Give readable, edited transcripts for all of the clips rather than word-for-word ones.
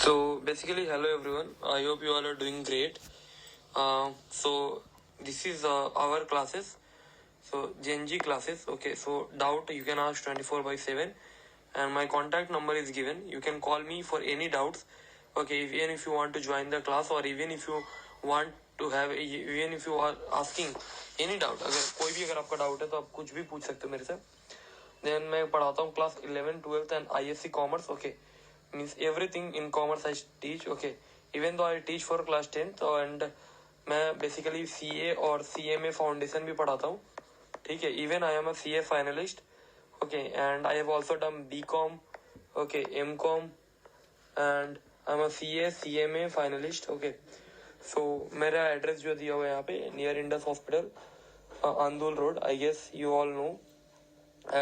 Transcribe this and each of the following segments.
So basically, hello everyone. I hope you all are doing great. So this is our classes. So GNG classes. Okay. So doubt you can ask 24/7, and my contact number is given. You can call me for any doubts. Okay. Even if you want to join the class, or even if you want to have, even if you are asking any doubt, अगर कोई भी अगर आपका doubt है तो आप कुछ भी पूछ सकते हो मेरे से. Then मैं पढ़ाता हूँ class 11, 12 and ISC Commerce. Okay. Means everything in commerce I teach. Okay. Even though I teach for class 10th and मैं basically CA और CMA foundation भी पढ़ाता हूँ. ठीक है. Even I am a CA finalist. Okay. And I have also done BCom. Okay. MCom and I'm a CA CMA finalist. Okay. So मेरा address जो दिया हुआ है यहाँ पे नियर इंडस हॉस्पिटल आंदोल road. I guess you all know.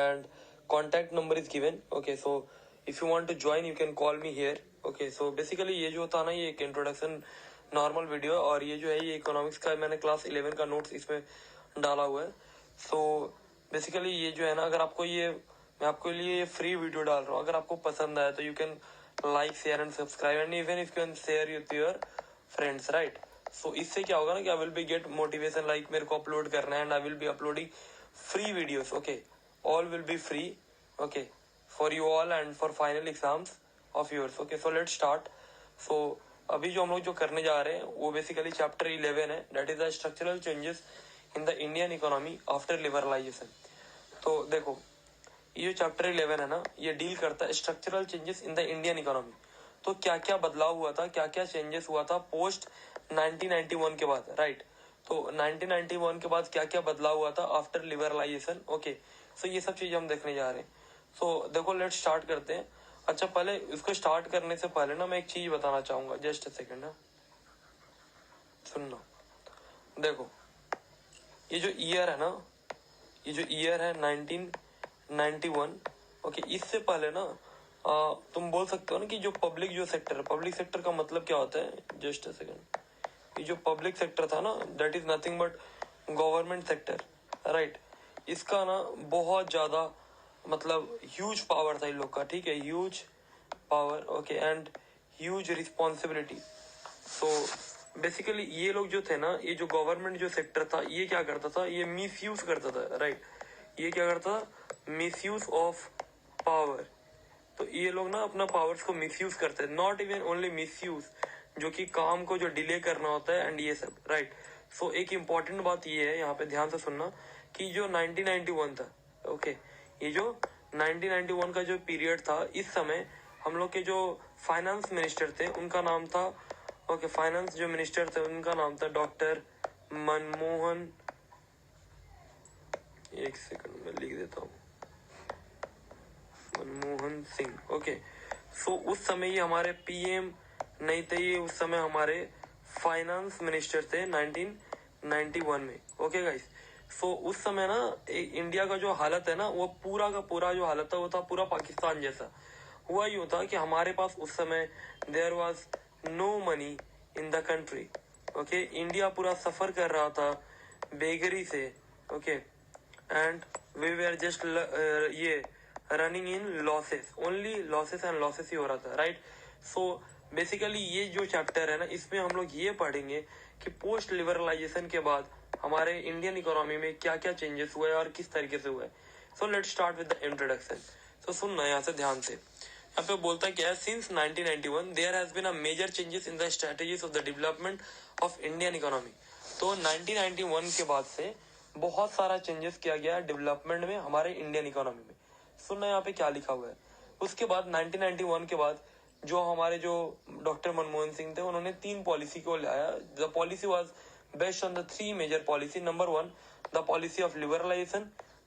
And contact number is given. Okay. So if you want to join you can call me here. Okay. So basically ये जो होता है ना ये एक इंट्रोडक्शन नॉर्मल वीडियो और ये जो है ये इकोनॉमिक्स का मैंने क्लास 11 का नोट्स इसमें डाला हुआ है. सो बेसिकली ये जो है ना अगर आपको ये मैं आपके लिए फ्री वीडियो डाल रहा हूँ. अगर आपको पसंद आया तो you can like share and subscribe and even if you can share with your friends. Right. So इससे क्या होगा ना कि I will be get motivation like मेरे को अपलोड करना है and I will be uploading free videos. Okay. All will be free. Okay. For you all and for final exams of yours. Okay. So let's start. So अभी जो हम लोग जो करने जा रहे हैं वो बेसिकली चैप्टर 11 है. That is the structural changes in the Indian economy after liberalization. तो देखो ये जो चैप्टर 11 है ना ये डील करता है structural changes in the Indian economy. तो क्या क्या बदलाव हुआ था, क्या क्या चेंजेस हुआ था पोस्ट 1991 के बाद. राइट. तो 1991 के बाद क्या क्या बदलाव हुआ था आफ्टर लिबरलाइजेशन. ओके. सो ये सब चीजें हम देखने जा रहे हैं. सो देखो लेट्स स्टार्ट करते हैं. अच्छा पहले इसको स्टार्ट करने से पहले ना मैं एक चीज बताना चाहूंगा. Just a second. सुनना. देखो ये जो ईयर है ना ये जो ईयर है 1991. ओके. इससे पहले ना तुम बोल सकते हो ना कि जो पब्लिक जो सेक्टर है पब्लिक सेक्टर का मतलब क्या होता है. Just a second. ये जो पब्लिक सेक्टर था ना that is nothing but government sector. Right. इसका ना बहुत ज्यादा मतलब ह्यूज पावर था इन लोग का. ठीक है. Huge power. Okay. And huge responsibility. So basically ये लोग जो थे ना ये जो गवर्नमेंट जो सेक्टर था ये क्या करता था ये मिसयूज करता था. राइट. ये क्या करता था मिसयूज ऑफ पावर. तो ये लोग ना अपना पावर्स को मिसयूज करते हैं. नॉट इवन ओनली मिसयूज जो कि काम को जो डिले करना होता है एंड ये सब. राइट. सो एक इम्पॉर्टेंट बात ये है यहाँ पे ध्यान से सुनना कि जो 1991 था. ओके. ये जो 1991 का जो पीरियड था इस समय हम लोग के जो फाइनेंस मिनिस्टर थे उनका नाम था. ओके. फाइनेंस जो मिनिस्टर थे उनका नाम था डॉक्टर मनमोहन. एक सेकंड में लिख देता हूँ. मनमोहन सिंह. ओके. सो उस समय ये हमारे पीएम नहीं थे. ये उस समय हमारे फाइनेंस मिनिस्टर थे 1991 में. Okay guys. सो उस समय ना इंडिया का जो हालत है ना वो पूरा का पूरा जो हालत था वो था पूरा पाकिस्तान जैसा. हुआ यूं था कि हमारे पास उस समय there was no money in the country. Okay. India पूरा सफर कर रहा था बेगरी से. Okay. And we were just ये running in losses. Only losses and losses ही हो रहा था. राइट. सो बेसिकली ये जो चैप्टर है ना इसमें हम लोग ये पढ़ेंगे कि पोस्ट लिबरलाइजेशन के बाद हमारे इंडियन इकोनॉमी में क्या क्या चेंजेस हुए और किस तरीके से हुए. So let's start with the introduction. तो सुनना यहाँ से ध्यान से. यहाँ पे बोलता है क्या है. Since 1991 there has been a major changes in the strategies of the development of Indian economy. तो 1991 के बाद से बहुत सारा चेंजेस किया गया डेवलपमेंट में हमारे इंडियन इकोनॉमी में. सुनना यहाँ पे क्या लिखा हुआ है. उसके बाद 1991 के बाद जो हमारे जो डॉक्टर मनमोहन सिंह थे उन्होंने 3 पॉलिसी को लाया. The policy was based on the 3 major policy. Number 1 the policy of liberalisation,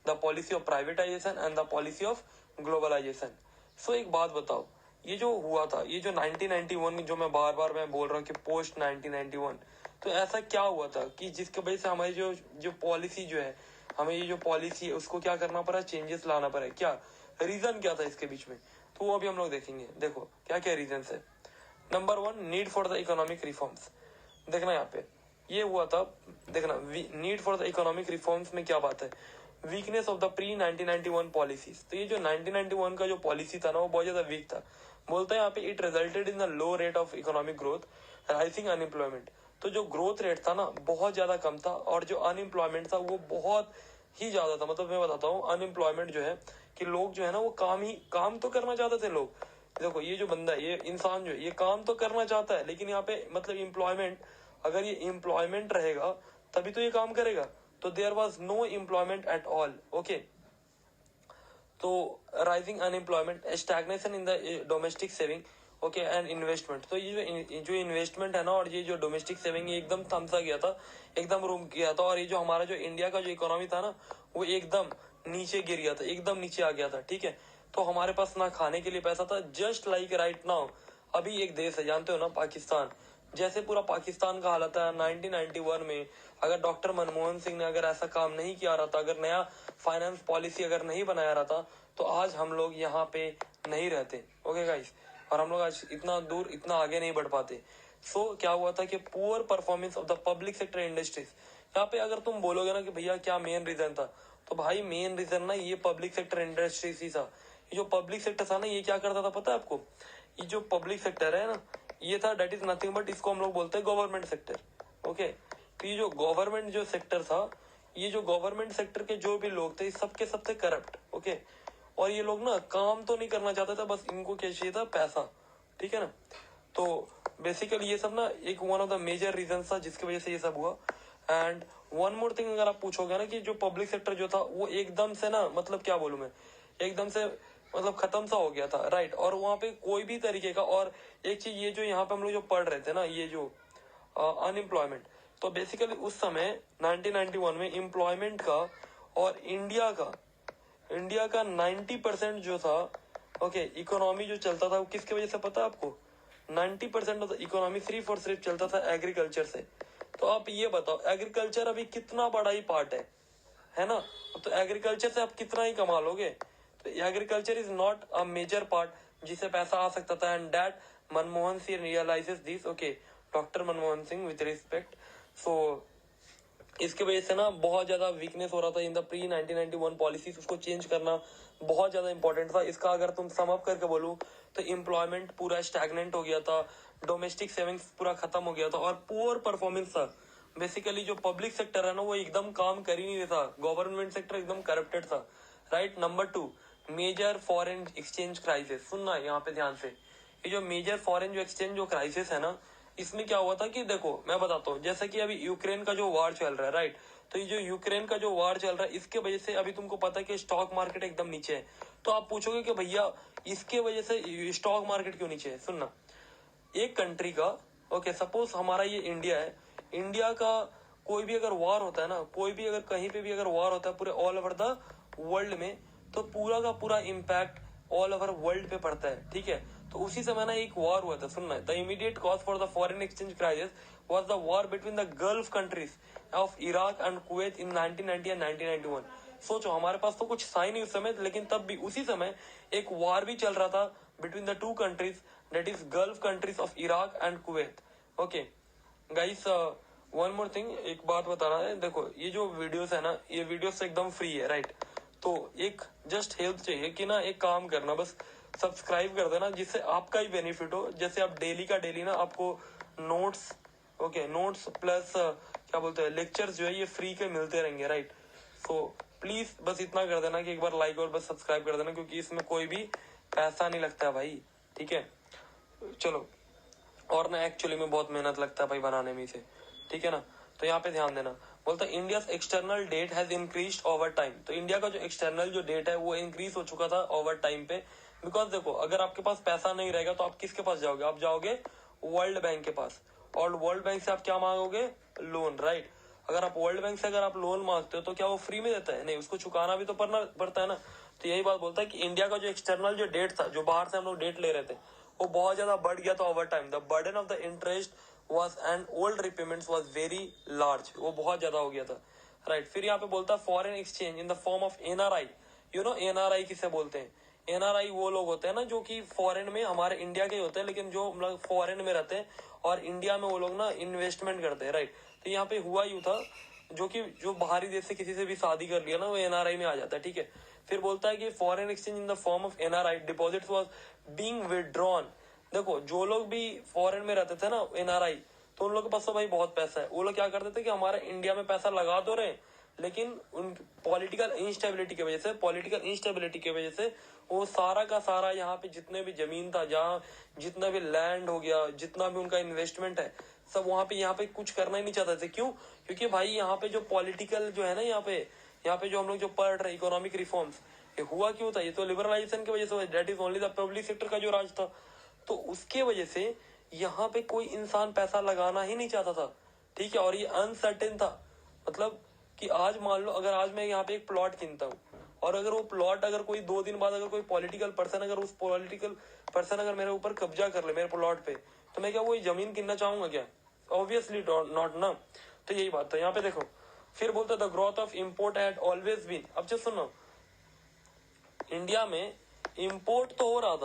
the policy of privatisation and the policy of globalisation. So एक बात बताओ ये जो हुआ था ये जो 1991 जो मैं बार बार मैं बोल रहा हूँ कि पोस्ट 1991 तो ऐसा क्या हुआ था कि जिसके वजह से हमारी जो पॉलिसी जो है हमें ये जो पॉलिसी है उसको क्या करना पड़ा चेंजेस लाना पड़ा. क्या रीजन क्या था इसके बीच में तो वो अभी हम लोग देखेंगे. देखो क्या क्या रीजन है. Number 1 need for the economic reforms. देखना यहाँ पे ये हुआ था. देखना need for the economic reforms में क्या बात है. Weakness of the pre 1991 policies. तो ये जो 1991 का जो पॉलिसी था ना वो बहुत ज्यादा वीक था. बोलता है यहाँ पे it resulted in the low rate of economic growth, rising unemployment. तो जो ग्रोथ रेट था ना बहुत ज्यादा कम था, और जो अनएम्प्लॉयमेंट था वो बहुत ही ज्यादा था। मतलब मैं बताता हूँ, अनएम्प्लॉयमेंट जो है कि लोग जो है ना वो काम तो करना चाहते थे लोग। देखो ये जो बंदा है, ये इंसान जो है, ये काम तो करना चाहता है, लेकिन यहाँ पे मतलब एम्प्लॉयमेंट, अगर ये एम्प्लॉयमेंट रहेगा तभी तो ये काम करेगा। तो there was no employment at all. Okay, तो rising unemployment, stagnation in the domestic saving, okay, and investment. तो ये जो इन्वेस्टमेंट है ना और ये जो डोमेस्टिक सेविंग, ये एकदम थम सा गया था, एकदम रुक गया था। और ये जो हमारा जो इंडिया का जो इकोनॉमी था ना वो एकदम नीचे गिर गया था, एकदम नीचे आ गया था। ठीक है, तो हमारे पास ना खाने के लिए पैसा था। जस्ट लाइक राइट नाउ, अभी एक देश है जानते हो ना, पाकिस्तान। जैसे पूरा पाकिस्तान का हालत है 1991 में, अगर डॉक्टर मनमोहन सिंह ने अगर ऐसा काम नहीं किया रहा था, अगर नया फाइनेंस पॉलिसी अगर नहीं बनाया रहा था, तो आज हम लोग यहाँ पे नहीं रहते। ओके गाइस, और हम लोग आज इतना दूर, इतना आगे नहीं बढ़ पाते। सो क्या हुआ था कि poor performance of the public sector industries. यहाँ पे अगर तुम बोलोगे ना कि भैया क्या मेन रीजन था, तो भाई मेन रीजन ना ये पब्लिक सेक्टर इंडस्ट्रीज ही था। ये जो पब्लिक सेक्टर था ना, ये क्या करता था पता है आपको? ये जो पब्लिक सेक्टर है ना, ये था डेट इज नथिंग बट, इसको हम लोग बोलते हैं गवर्नमेंट सेक्टर। ओके, तो ये जो गवर्नमेंट जो सेक्टर था, ये जो गवर्नमेंट सेक्टर के जो भी लोग थे सबके सबसे करप्ट। ओके, और ये लोग ना काम तो नहीं करना चाहते थे, बस इनको क्या चाहिए था? पैसा। ठीक है ना, तो बेसिकली ये सब ना एक one of the major reason था जिसकी वजह से ये सब हुआ। एंड वन मोर थिंग, अगर आप पूछोगे ना कि जो पब्लिक सेक्टर जो था वो एकदम से ना, मतलब क्या बोलूं मैं, एकदम से मतलब खत्म सा हो गया था, राइट। और वहां पे कोई भी तरीके का, और एक चीज ये जो यहाँ पे हम लोग जो पढ़ रहे थे ना, ये जो अनएम्प्लॉयमेंट, तो बेसिकली उस समय 1991 में एम्प्लॉयमेंट का और इंडिया का 90% जो था, ओके, इकोनॉमी जो चलता था वो किसकी वजह से पता है आपको? 90% ऑफ द इकोनॉमी सिर्फ और सिर्फ चलता था एग्रीकल्चर से। तो आप ये बताओ, एग्रीकल्चर अभी कितना बड़ा ही पार्ट है ना? तो एग्रीकल्चर से आप कितना ही कमा लोगे? तो agriculture is not a major part जिससे पैसा आ सकता था। And that Manmohan Singh realises this. Okay, doctor Manmohan Singh with respect. So इसके वजह से ना बहुत ज्यादा वीकनेस हो रहा था इन द प्री 1991 पॉलिसीज, उसको चेंज करना बहुत ज्यादा इंपॉर्टेंट था। इसका अगर तुम सम अप करके बोलूं तो एम्प्लॉयमेंट पूरा स्टैग्नेंट हो गया था, डोमेस्टिक सेविंग्स पूरा खत्म हो गया था, और पुअर परफॉर्मेंस था। बेसिकली जो पब्लिक सेक्टर है ना वो एकदम काम कर ही नहीं रहा था, गवर्नमेंट सेक्टर एकदम करप्टेड था, right. Number 2, major foreign exchange crisis. सुनना यहाँ पे ध्यान से, ये जो मेजर फॉरेन जो एक्सचेंज जो क्राइसिस है ना, इसमें क्या हुआ था कि देखो मैं बताता हूँ, जैसे कि अभी यूक्रेन का जो वार चल रहा है, राइट। तो ये जो यूक्रेन का जो वार चल रहा है, इसके वजह से अभी तुमको पता है कि स्टॉक मार्केट एकदम नीचे है। तो आप पूछोगे कि भैया इसके वजह से स्टॉक मार्केट क्यों नीचे है? सुनना, एक कंट्री का, ओके, सपोज हमारा ये इंडिया है, इंडिया का कोई भी अगर वार होता है ना, कोई भी अगर कहीं पे भी अगर वार होता है पूरे ऑल ओवर द वर्ल्ड में, तो पूरा का पूरा इम्पैक्ट ऑल ओवर वर्ल्ड पे पड़ता है। ठीक है, तो उसी समय ना एक वार हुआ था। सुनना, the immediate cause for the foreign exchange crisis was the war between the gulf countries of Iraq and Kuwait in 1990 and 1991। सोचो, हमारे पास तो कुछ था नहीं उस समय, लेकिन तब भी उसी समय एक वार भी चल रहा था between the two countries, that is gulf countries of Iraq and Kuwait. Okay guys, one more thing, एक बात बताना है। देखो ये जो वीडियोस है ना, ये वीडियोस एकदम फ्री है, राइट। तो एक जस्ट हेल्प चाहिए कि ना एक काम करना, बस सब्सक्राइब कर देना जिससे आपका ही बेनिफिट हो। जैसे आप डेली का डेली ना आपको नोट्स, ओके, नोट्स प्लस क्या बोलते हैं लेक्चर्स जो है ये फ्री के मिलते रहेंगे, राइट। सो प्लीज बस इतना कर देना कि एक बार लाइक और बस सब्सक्राइब कर देना, क्योंकि इसमें कोई भी पैसा नहीं लगता भाई। ठीक है, चलो, और ना एक्चुअली में बहुत मेहनत लगता है भाई बनाने में इसे। ठीक है ना, तो यहाँ पे ध्यान देना। बोलता है India external debt has increase over time. तो इंडिया का जो एक्सटर्नल जो डेट है वो इंक्रीज हो चुका था ओवर टाइम पे। बिकॉज देखो, अगर आपके पास पैसा नहीं रहेगा तो आप किसके पास जाओगे? आप जाओगे वर्ल्ड बैंक के पास, और वर्ल्ड बैंक से आप क्या मांगोगे? Loan, right. अगर आप वर्ल्ड बैंक से अगर आप लोन मांगते हो तो क्या वो फ्री में देता है? नहीं, उसको चुकाना भी तो पड़ता है ना। तो यही बात बोलता है कि इंडिया का जो एक्सटर्नल जो डेट था, जो बाहर से हम लोग डेट ले रहे थे, वो बहुत ज्यादा बढ़ गया था over time. The burden of the interest was and old repayments was very large, वो बहुत ज्यादा हो गया था, राइट। फिर यहाँ पे बोलता है foreign exchange in the form of NRI. You know NRI किसे बोलते हैं? एनआरआई वो लोग होते हैं ना जो कि फॉरेन में, हमारे इंडिया के ही होते हैं लेकिन जो मतलब फॉरेन में रहते हैं और इंडिया में वो लोग ना इन्वेस्टमेंट करते हैं, राइट। तो यहाँ पे हुआ यूं था, जो कि जो बाहरी देश से किसी से भी शादी कर लिया ना वो एनआरआई में आ जाता है। ठीक है, फिर बोलता है कि foreign exchange in the form of NRI deposits was being withdrawn. देखो जो लोग भी फॉरेन में रहते थे ना एनआरआई, तो उन लोगों के पास तो भाई बहुत पैसा है, वो लोग क्या करते थे कि हमारे इंडिया में पैसा लगा तो रहे, लेकिन उन पॉलिटिकल इंस्टेबिलिटी की वजह से वो सारा का सारा यहाँ पे जितने भी जमीन था, जहाँ जितना भी लैंड हो गया, जितना भी उनका इन्वेस्टमेंट है, सब वहां पे यहाँ पे कुछ करना ही नहीं चाहते थे। क्यों? क्योंकि भाई यहाँ पे जो पॉलिटिकल जो है ना, यहाँ पे जो हम लोग जो पढ़ रहे इकोनॉमिक रिफॉर्म्स, ये हुआ क्यों था? ये तो लिबरलाइजेशन की वजह से, that is only the public sector का जो राज था, तो उसके वजह से यहाँ पे कोई इंसान पैसा लगाना ही नहीं चाहता था, ठीक है। और ये अनसर्टेन था, मतलब कि आज मान लो अगर आज मैं यहाँ पे एक प्लॉट कीनता हूँ, और अगर वो प्लॉट अगर कोई 2 दिन बाद अगर कोई पॉलिटिकल पर्सन अगर मेरे ऊपर कब्जा कर ले मेरे प्लॉट पे, तो मैं क्या वो जमीन किनना चाहूंगा क्या? ऑब्वियसली नॉट ना। तो यही बात था। यहाँ पे देखो फिर बोलता the growth of import had always been. अब जो सुनो, इंडिया में इम्पोर्ट तो हो रहा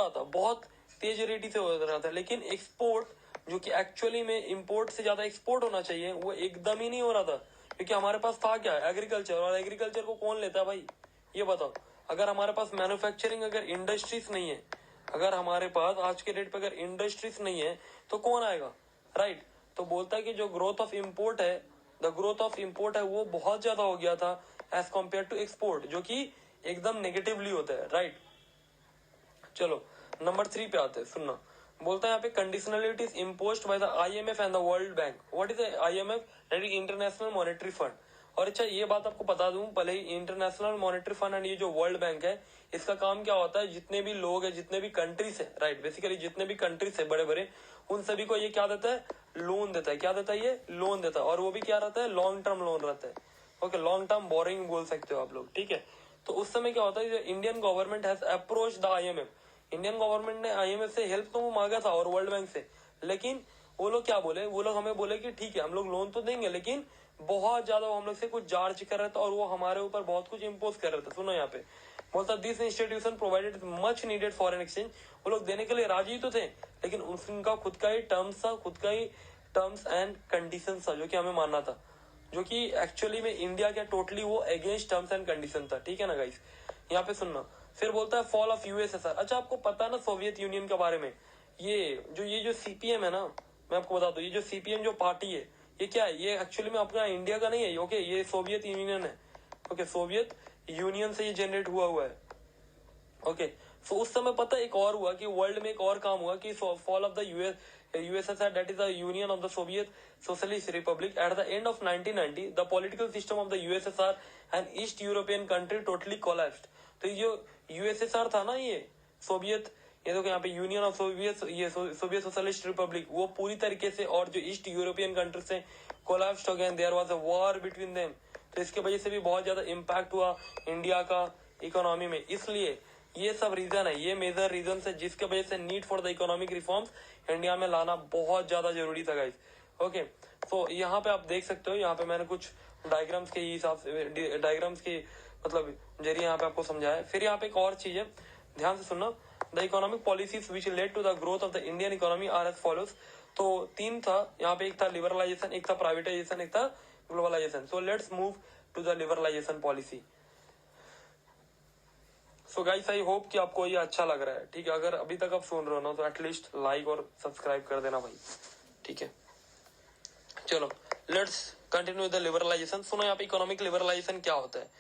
था, बहुत तेज रेटी से हो रहा था, लेकिन एक्सपोर्ट जो कि एक्चुअली में इम्पोर्ट से ज्यादा एक्सपोर्ट होना चाहिए, वो एकदम ही नहीं हो रहा था। क्योंकि हमारे पास था क्या? एग्रीकल्चर। और एग्रीकल्चर को कौन लेता है भाई? ये बताओ। अगर हमारे पास मैन्युफैक्चरिंग अगर इंडस्ट्रीज नहीं है, अगर हमारे पास आज के डेट पे अगर इंडस्ट्रीज नहीं है, तो कौन आएगा? राइट। तो बोलता है कि जो ग्रोथ ऑफ इम्पोर्ट है वो बहुत ज्यादा हो गया था एज कम्पेयर टू एक्सपोर्ट, जो कि एकदम नेगेटिवली होता है। राइट। चलो नंबर 3 पे आते हैं, सुनना। बोलता है यहाँ पे conditionalities imposed by the IMF and the world bank. What is IMF? That is international monetary fund. और अच्छा ये बात आपको बता दूं पहले ही, इंटरनेशनल मॉनेटरी फंड एंड ये जो वर्ल्ड बैंक है, इसका काम क्या होता है? जितने भी लोग है, जितने भी कंट्रीज है, राइट, बेसिकली जितने भी कंट्रीज है बड़े बड़े, उन सभी को ये क्या देता है? लोन देता है। क्या देता है? ये लोन देता है। और वो भी क्या रहता है? लॉन्ग टर्म लोन रहता है। ओके, लॉन्ग टर्म बोरिंग बोल सकते हो आप लोग, ठीक है। तो उस समय क्या होता है, Indian government has approach the IMF. Indian government ने आईएमएफ से हेल्प तो मांगा था और वर्ल्ड बैंक से, लेकिन वो लोग क्या बोले? वो लोग हमें बोले कि ठीक है हम लोग लोन तो देंगे, लेकिन बहुत ज्यादा वो हम लोग से कुछ चार्ज कर रहे थे और वो हमारे ऊपर बहुत कुछ इम्पोज कर रहे थे। सुनो यहाँ पे बोलता this institution provided much needed foreign exchange. वो लोग देने के लिए राजी तो थे, लेकिन उनका खुद का ही टर्म्स एंड कंडीशन था जो कि हमें मानना था, जो कि एक्चुअली में इंडिया के टोटली वो अगेंस्ट टर्म्स एंड कंडीशन था, ठीक है ना गाइस। यहाँ पे सुनना। फिर बोलता है फॉल ऑफ यूएसएसआर। अच्छा आपको पता है ना सोवियत यूनियन के बारे में? ये जो सीपीएम है ना, मैं आपको बता दूं, ये जो सीपीएम जो पार्टी है, ये क्या है? ये एक्चुअली में अपना इंडिया का नहीं है। ओके, ये सोवियत यूनियन है। ओके, सोवियत यूनियन से ये जनरेट हुआ है। ओके, सो उस समय पता एक और हुआ कि वर्ल्ड में एक और काम हुआ कि fall of the USSR, that is the union of the Soviet socialist Republic. At the end of 1990 the political system of the USSR and east European country totally collapsed. तो ये जो यूएसएसआर था ना, ये सोवियत, ये देखो यहाँ पे यूनियन ऑफ सोवियत, ये सोवियत सोशलिस्ट रिपब्लिक, वो पूरी तरीके से, और जो ईस्ट यूरोपियन कंट्री से कोलैप्स्ड हो गए। There was a war between them. तो इसके वजह से भी बहुत ज्यादा इम्पैक्ट हुआ इंडिया का इकोनॉमी में। इसलिए ये सब रीजन है, ये मेजर रीजन है जिसके वजह से need for the economic reforms India में लाना बहुत ज्यादा जरूरी था गाइस। ओके, तो यहाँ पे आप देख सकते हो, यहाँ पे मैंने कुछ डायग्राम्स के हिसाब से, डायग्राम्स के मतलब जरिए यहाँ पे आपको समझाया। फिर यहाँ पे एक और चीज है, ध्यान से सुनना। The economic policies which led to the growth of the Indian economy are as follows. तो 3 था यहाँ पे, एक था लिबरलाइजेशन, एक था प्राइवेटाइजेशन, एक था globalisation. So let's move to the liberalisation policy. So guys I hope कि आपको ये अच्छा लग रहा है, ठीक है। अगर अभी तक आप सुन रहे हो ना, तो एटलीस्ट लाइक और सब्सक्राइब कर देना भाई, ठीक है। चलो लेट्स कंटिन्यू द लिबरलाइजेशन। सुनो यहाँ पे इकोनॉमिक लिबरलाइजेशन क्या होता है।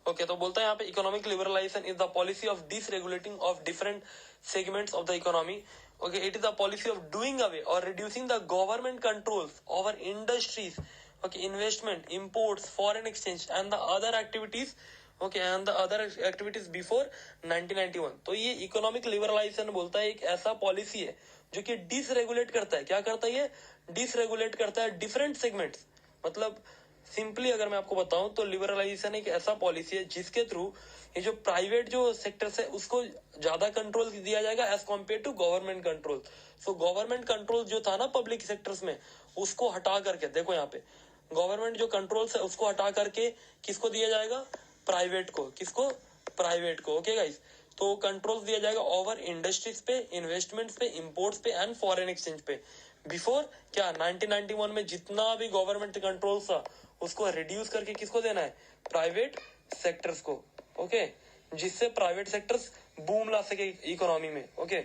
ओके, तो बोलता है यहाँ पे economic liberalisation is the policy of deregulating of different segments of the economy. Okay, it is the policy of doing away or reducing the government controls over industries, okay, investment, imports, foreign exchange and the other activities, okay, and the other activities before 1991। तो ये economic liberalisation बोलता है एक ऐसा policy है जो कि डिसरेगुलेट करता है। क्या करता है ये? डिसरेगुलेट करता है डिफरेंट सेगमेंट्स। मतलब सिंपली अगर मैं आपको बताऊं तो लिबरलाइजेशन एक ऐसा पॉलिसी है जिसके थ्रू ये जो प्राइवेट जो सेक्टर्स है उसको ज्यादा कंट्रोल दिया जाएगा as compare to government control. So government control जो था ना पब्लिक सेक्टर्स में, उसको हटा करके, देखो यहाँ पे गवर्नमेंट जो कंट्रोल्स है उसको हटा करके किसको दिया जाएगा? प्राइवेट को। किसको? प्राइवेट को। ओके गाइस, तो कंट्रोल दिया जाएगा ओवर इंडस्ट्रीज पे, इन्वेस्टमेंट्स पे, इंपोर्ट्स पे एंड फॉरेन एक्सचेंज पे। बिफोर क्या 1991 में जितना भी गवर्नमेंट कंट्रोल था उसको रिड्यूस करके किसको देना है? प्राइवेट सेक्टर्स को, ओके, जिससे प्राइवेट सेक्टर्स बूम ला सके इकोनॉमी में, ओके।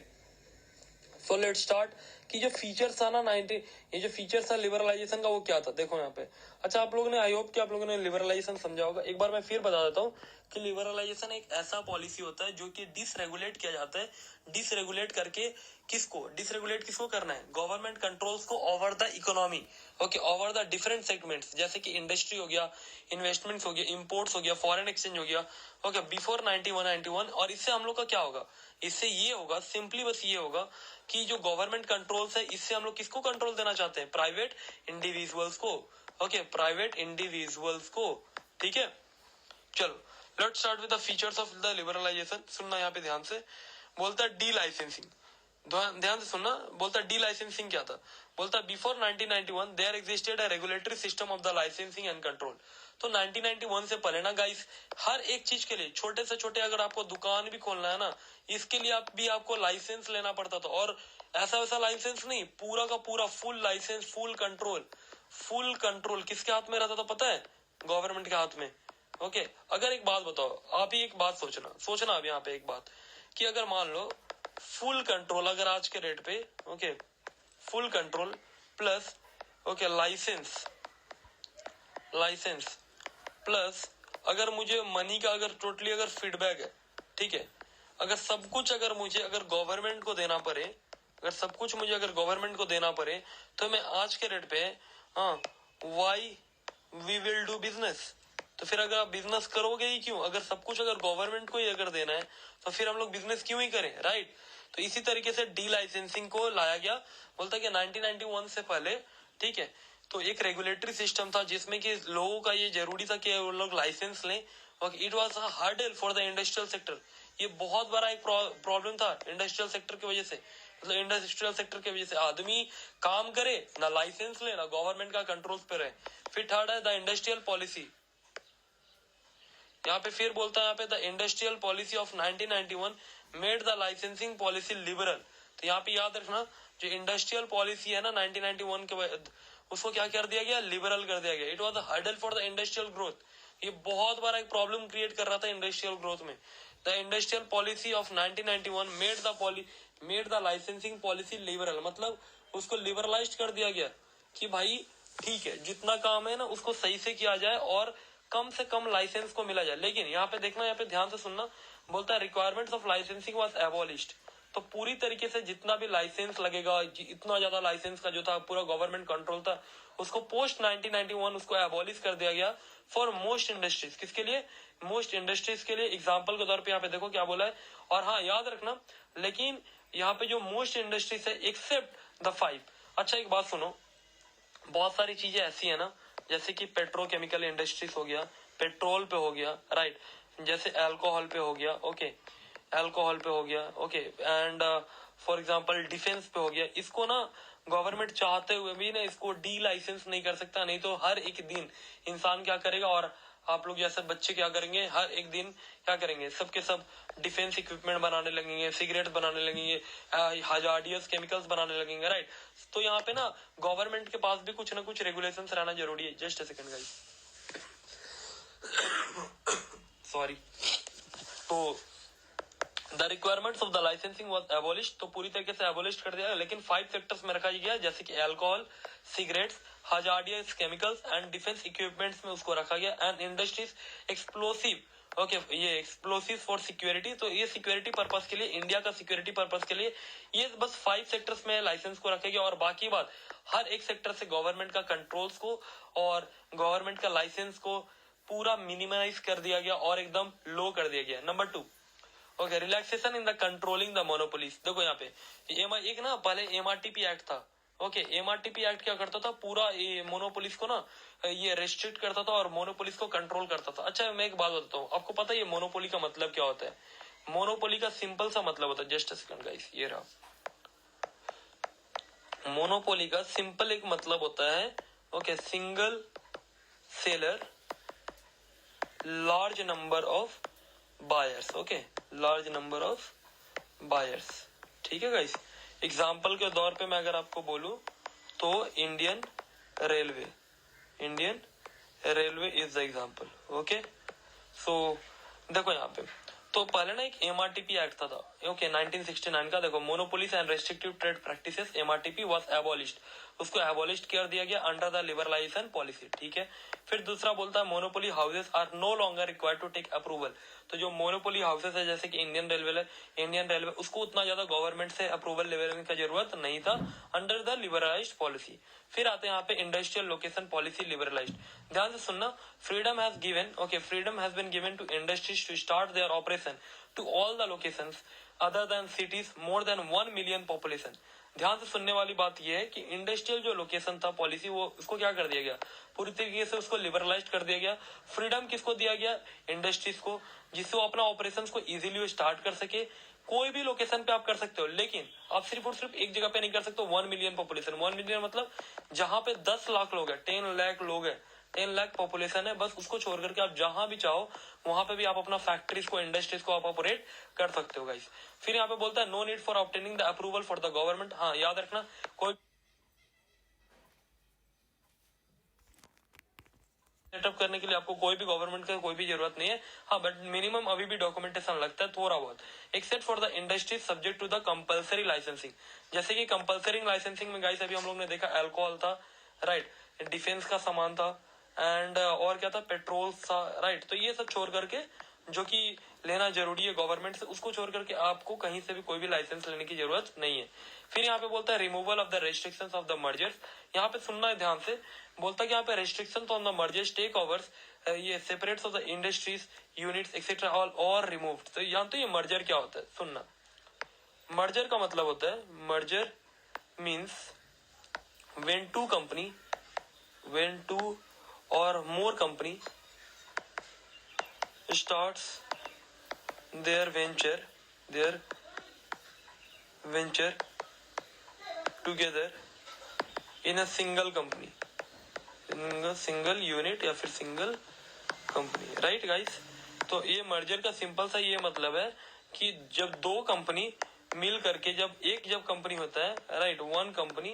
सो लेट स्टार्ट कि जो फीचर्स था ना ये जो फीचर्स था लिबरलाइजेशन का वो क्या था, देखो यहाँ पे। अच्छा, आप लोगों ने, आई होप कि आप लोगों ने लिबरलाइजेशन समझा होगा। एक बार मैं फिर बता देता हूँ कि लिबरलाइजेशन एक ऐसा पॉलिसी होता है जो कि डिसरेगुलेट किया जाता है। डिसरेगुलेट करके डिसरेगुलेट किसको करना है? गवर्नमेंट कंट्रोल्स को over the economy, okay, over the different segments, जैसे कि इंडस्ट्री हो गया, इन्वेस्टमेंट्स हो गया, इंपोर्ट्स हो गया, फॉरेन एक्सचेंज हो गया, ओके, बिफोर 91 और इससे हम लोग का क्या होगा? इससे ये होगा, सिंपली बस ये होगा कि जो गवर्नमेंट कंट्रोल्स है, इससे हम लोग किसको कंट्रोल देना चाहते हैं? प्राइवेट इंडिविजुअल्स को, ओके, प्राइवेट इंडिविजुअल्स को, ठीक है। चलो let's start with the features of the liberalisation. सुनना यहाँ पे ध्यान से, बोलता है डी लाइसेंसिंग, ध्यान से सुनना। बोलता है डी लाइसेंसिंग क्या था? बोलता है before 1991 there existed a regulatory system of the licensing and control. तो 1991 से पहले ना गाइस, हर एक चीज के लिए, छोटे से छोटे, अगर आपको दुकान भी खोलना है ना, इसके लिए आपको लाइसेंस लेना पड़ता था। और ऐसा वैसा लाइसेंस नहीं, पूरा का पूरा फुल लाइसेंस, फुल कंट्रोल किसके हाथ में रहता था पता है? गवर्नमेंट के हाथ में, ओके। अगर एक बात बताओ, आप ही एक बात सोचना अब यहाँ पे एक बात, कि अगर मान लो फुल कंट्रोल, अगर आज के रेट पे, okay, full control plus, okay, licence plus, अगर मुझे मनी का अगर टोटली अगर फीडबैक है, ठीक है, अगर सब कुछ अगर मुझे अगर गवर्नमेंट को देना पड़े, अगर सब कुछ मुझे अगर गवर्नमेंट को देना पड़े, तो मैं आज के रेट पे, हाँ, why we will do business. तो फिर अगर आप बिजनेस करोगे ही क्यों? अगर सब कुछ अगर गवर्नमेंट को ही अगर देना है, तो फिर हम लोग बिजनेस क्यों ही करें, राइट? तो इसी तरीके से डी लाइसेंसिंग को लाया गया। बोलता है कि 1991 से पहले, ठीक है, तो एक रेगुलेटरी सिस्टम था जिसमें कि लोगों का ये जरूरी था कि वो लोग लाइसेंस लें। It was a hurdle for the industrial sector. ये बहुत बड़ा एक प्रॉब्लम था इंडस्ट्रियल सेक्टर की वजह से। मतलब इंडस्ट्रियल सेक्टर की वजह से आदमी काम करे ना, लाइसेंस ले ना, गवर्नमेंट का कंट्रोल पे रहे। फिर थर्ड है द इंडस्ट्रियल पॉलिसी। यहाँ पे फिर बोलता है, यहाँ पे the industrial policy of 1991 made the licensing policy liberal. तो यहाँ पे याद रखना, जो इंडस्ट्रियल पॉलिसी है ना 1991 के बाद, उसको क्या कर दिया गया? लिबरल कर दिया गया। It was the hurdle for the industrial growth. ये बहुत बड़ा एक प्रॉब्लम क्रिएट कर रहा था इंडस्ट्रियल ग्रोथ में। The industrial policy of 1991 made the licensing policy liberal, मतलब उसको लिबरलाइज कर दिया गया कि भाई ठीक है, जितना काम है ना उसको सही से किया जाए और कम से कम लाइसेंस को मिला जाए। लेकिन यहाँ पे देखना, यहाँ पे ध्यान से सुनना, बोलता है requirements of licensing was abolished. तो पूरी तरीके से जितना भी लाइसेंस लगेगा, इतना ज्यादा लाइसेंस का जो था पूरा गवर्नमेंट कंट्रोल था, उसको पोस्ट 1991 उसको एबॉलिश कर दिया गया फॉर मोस्ट इंडस्ट्रीज। किसके लिए? मोस्ट इंडस्ट्रीज के लिए। एग्जाम्पल के तौर पे यहाँ पे देखो क्या बोला है। और हाँ, याद रखना, लेकिन यहाँ पे जो मोस्ट इंडस्ट्रीज है एक्सेप्ट द 5। अच्छा एक बात सुनो, बहुत सारी चीजें ऐसी है ना, जैसे कि पेट्रोकेमिकल इंडस्ट्रीज हो गया, पेट्रोल पे हो गया, राइट, जैसे अल्कोहल पे हो गया, ओके, अल्कोहल पे हो गया, okay, and for example defence पे हो गया। इसको ना गवर्नमेंट चाहते हुए भी ना इसको डी लाइसेंस नहीं कर सकता, नहीं तो हर एक दिन इंसान क्या करेगा, और आप लोग जैसे बच्चे क्या करेंगे, हर एक दिन क्या करेंगे, सबके सब डिफेंस इक्विपमेंट बनाने लगेंगे, सिगरेट बनाने लगेंगे, हजार्डियस केमिकल्स बनाने लगेंगे, राइट। तो यहाँ पे ना गवर्नमेंट के पास भी कुछ ना कुछ रेगुलेशंस रहना जरूरी है। Just a second guys, sorry. तो the requirements of the licensing was abolished, तो पूरी तरीके से एबॉलिश कर दिया, लेकिन 5 सेक्टर्स में रखा गया, जैसे कि alcohol, cigarettes, hazardous chemicals and defence equipments में उसको रखा गया। एंड इंडस्ट्रीज एक्सप्लोसिव, ओके, ये एक्सप्लोसिव फॉर सिक्योरिटी, तो ये सिक्योरिटी पर्पस के लिए, इंडिया का सिक्योरिटी पर्पस के लिए ये बस 5 सेक्टर्स में लाइसेंस को रखेगा। और बाकी बात हर एक सेक्टर से गवर्नमेंट का कंट्रोल्स को और गवर्नमेंट का लाइसेंस को पूरा मिनिमाइज कर दिया गया और एकदम लो कर दिया गया। Number 2, okay, relaxation in the controlling the monopolies. देखो यहाँ पे एक ना पहले एमआरटीपी एक्ट था, ओके, एमआरटीपी एक्ट क्या करता था, पूरा ये मोनोपोलिस को ना ये रेस्ट्रिक्ट करता था और मोनोपोलिस को कंट्रोल करता था। अच्छा मैं एक बात बताता हूँ, आपको पता है ये मोनोपोली का मतलब क्या होता है? मोनोपोली का सिंपल सा मतलब होता है, जस्ट अ सेकंड गाइस, ये रहा। मोनोपोली का सिंपल एक मतलब होता है, okay, single seller, large number of buyers, okay, large number of buyers, ठीक है गाइस। एग्जाम्पल के तौर पे मैं अगर आपको बोलूं तो Indian railway is the example, okay. So देखो यहाँ पे तो पहले ना एक एमआरटीपी एक्ट था ओके 1969 का। देखो monopolies and restrictive trade practices MRTP was abolished, उसको एबॉलिश्ड कर दिया गया अंडर द लिबरलाइजेशन पॉलिसी, ठीक है। फिर दूसरा बोलता है monopoly houses are no longer required to take approval. तो जो मोनोपोली हाउसेस है जैसे कि इंडियन रेलवे उसको उतना ज्यादा गवर्नमेंट से अप्रूवल लेने की जरूरत नहीं था अंडर द लिबरलाइज्ड पॉलिसी। फिर आते हैं यहाँ पे इंडस्ट्रियल लोकेशन पॉलिसी लिबरलाइज्ड। ध्यान से सुनना, freedom has been given to industries to start their operation to all the locations other than cities more than 1 million population. ध्यान से सुनने वाली बात यह है कि इंडस्ट्रियल जो लोकेशन था पॉलिसी वो उसको क्या कर दिया गया, पूरी तरीके से उसको लिबरलाइज कर दिया गया। फ्रीडम किसको दिया गया, इंडस्ट्रीज को, जिससे वो अपना ऑपरेशंस को इजीली स्टार्ट कर सके। कोई भी लोकेशन पे आप कर सकते हो, लेकिन आप सिर्फ और सिर्फ एक जगह पे नहीं कर सकते। 1 मिलियन पॉपुलेशन, 1 मिलियन मतलब जहां पे 10 लाख लोग है, 10 लाख लोग है, 10 लाख पॉपुलेशन है, बस उसको छोड़ करके आप जहां भी चाहो वहां पे भी आप अपना फैक्ट्रीज को, इंडस्ट्रीज को आप ऑपरेट कर सकते हो गाइस। फिर यहाँ पे बोलता है no need for obtaining the approval for the government. हाँ याद रखना, कोई सेटअप करने के लिए आपको कोई भी गवर्नमेंट का कोई भी जरूरत नहीं है। हाँ बट मिनिमम अभी भी डॉक्यूमेंटेशन लगता है थोड़ा बहुत। Except for the industry subject to the compulsory licensing. जैसे कि कंपल्सरी लाइसेंसिंग में गाइस अभी हम लोग ने देखा अल्कोहल था, राइट, डिफेंस का सामान था, एंड और क्या था, पेट्रोल था, राइट। तो ये सब छोड़ करके जो कि लेना जरूरी है गवर्नमेंट से, उसको छोड़ करके आपको कहीं से भी कोई भी लाइसेंस लेने की जरूरत नहीं है। फिर यहाँ पे बोलता है removal of the restrictions of the mergers. यहाँ पे सुनना है ध्यान से, बोलता है कि यहाँ पे restriction on the mergers, takeovers, ये separates of the industries units etcetera all are removed. तो जानते हो ये मर्जर क्या होता है, सुनना। मर्जर का मतलब होता है, merger means when two or more company starts their venture together in a single company, in a single unit या फिर single company, राइट गाइस। तो ये मर्जर का सिंपल सा ये मतलब है कि जब दो कंपनी मिल करके जब कंपनी होता है, राइट, वन कंपनी,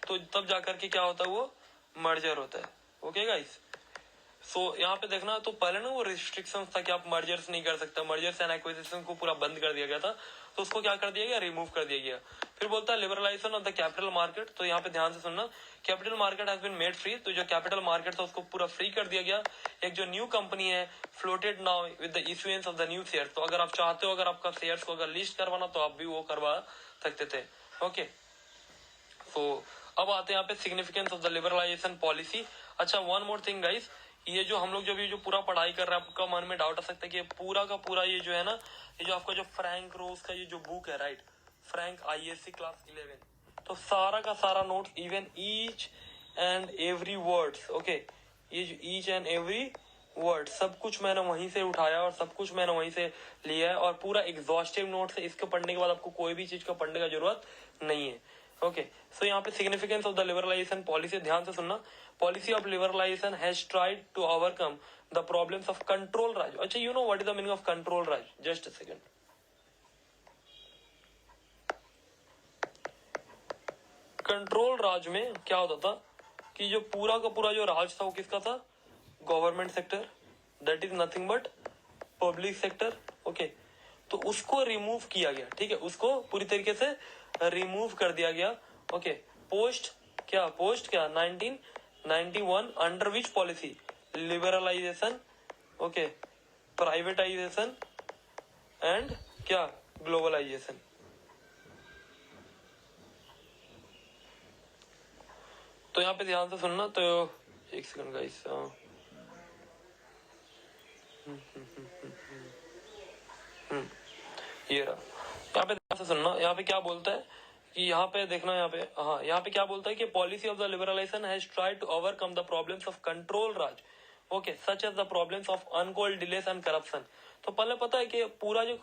तो तब जाकर के क्या होता है, वो मर्जर होता है। ओके गाइस, सो यहाँ पे देखना, तो पहले ना वो रिस्ट्रिक्शन था कि आप मर्जर्स नहीं कर सकते, मर्जर्स एंड एक्विजिशन को पूरा बंद कर दिया गया था, तो उसको क्या कर दिया गया, रिमूव कर दिया गया। फिर बोलता है liberalisation of the capital market. तो यहाँ पे ध्यान से सुनना, capital market has been made free. तो जो कैपिटल मार्केट था उसको पूरा फ्री कर दिया गया। एक जो न्यू कंपनी है floated now with the issuance of the new share. तो अगर आप चाहते हो, अगर आपका शेयर्स को अगर लिस्ट करवाना, तो आप भी वो करवा सकते थे। ओके, तो अब आते हैं यहाँ पे significance of the liberalisation policy. अच्छा, वन मोर थिंग गाइस, ये जो हम लोग जब ये जो पूरा पढ़ाई कर रहे हैं, आपका मन में डाउट आ सकता है कि पूरा का पूरा ये जो है ना, ये जो आपका जो फ्रैंक रोज का ये जो बुक है, राइट, फ्रैंक आईएससी क्लास 11, तो सारा का सारा note, even each and every words, okay, ये जो ईच एंड एवरी वर्ड, सब कुछ मैंने वहीं से उठाया और सब कुछ मैंने वहीं से लिया है, और पूरा एग्जॉस्टिव नोट से इसको पढ़ने के बाद आपको कोई भी चीज का पढ़ने का जरूरत नहीं है। ओके, सो यहाँ पे significance of the liberalisation policy, ध्यान से सुनना, policy of liberalisation has tried to overcome the problems of control raj. अच्छा, you know what is the meaning of control raj? Just a second. Control raj में क्या होता था कि जो पूरा का पूरा जो राज था वो किसका था, government sector, that is nothing but public sector. Okay, तो उसको रिमूव किया गया, ठीक है, उसको पूरी तरीके से रिमूव कर दिया गया। ओके, पोस्ट क्या 1991 under which policy, liberalisation, okay, privatisation and क्या, ग्लोबलाइजेशन। तो यहाँ पे ध्यान से सुनना, तो एक सेकंड गाइस, ये रहा, यहाँ पे ध्यान से सुनना, यहाँ पे क्या बोलता है कि यहाँ पे देखना, यहाँ पे, हाँ, यहाँ पे क्या बोलता है कि policy of the liberalisation has tried to overcome the problems of control raj, okay, such as the problems of uncalled delays and corruption. तो पहले पता है कि पूरा जो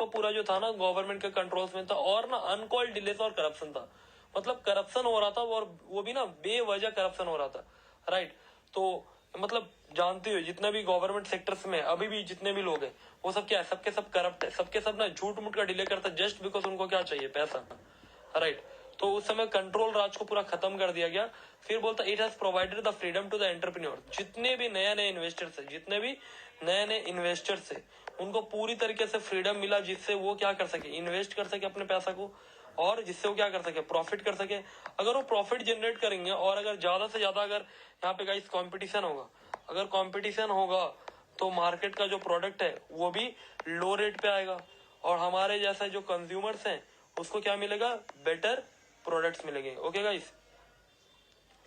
था ना गवर्नमेंट के कंट्रोल्स में था, और ना अनकॉल्ड डिलेस और करप्शन था, मतलब करप्शन हो रहा था, और वो भी ना बेवजह करप्शन हो रहा था, राइट। तो मतलब जानते हो जितने भी गवर्नमेंट सेक्टर्स में अभी भी जितने भी लोग हैं, वो सब क्या है, सबके सब करप्ट है, सबके सब ना झूठ मूठ का डिले करता है, जस्ट बिकॉज उनको क्या चाहिए, पैसा, राइट। तो उस समय कंट्रोल राज को पूरा खत्म कर दिया गया। फिर बोलता it has provided the freedom to the entrepreneur, जितने भी नए नए इन्वेस्टर्स है, जितने भी नए नए इन्वेस्टर्स है, उनको पूरी तरीके से फ्रीडम मिला, जिससे वो क्या कर सके, इन्वेस्ट कर सके अपने पैसा को, और जिससे वो क्या कर सके, प्रॉफिट कर सके। अगर वो प्रॉफिट जनरेट करेंगे और अगर ज्यादा से ज्यादा अगर यहाँ पे गाइस कंपटीशन होगा, अगर कंपटीशन होगा तो मार्केट का जो प्रोडक्ट है वो भी लो रेट पे आएगा, और हमारे जैसे जो कंज्यूमर्स हैं उसको क्या मिलेगा, बेटर प्रोडक्ट्स मिलेंगे। ओके गाइस,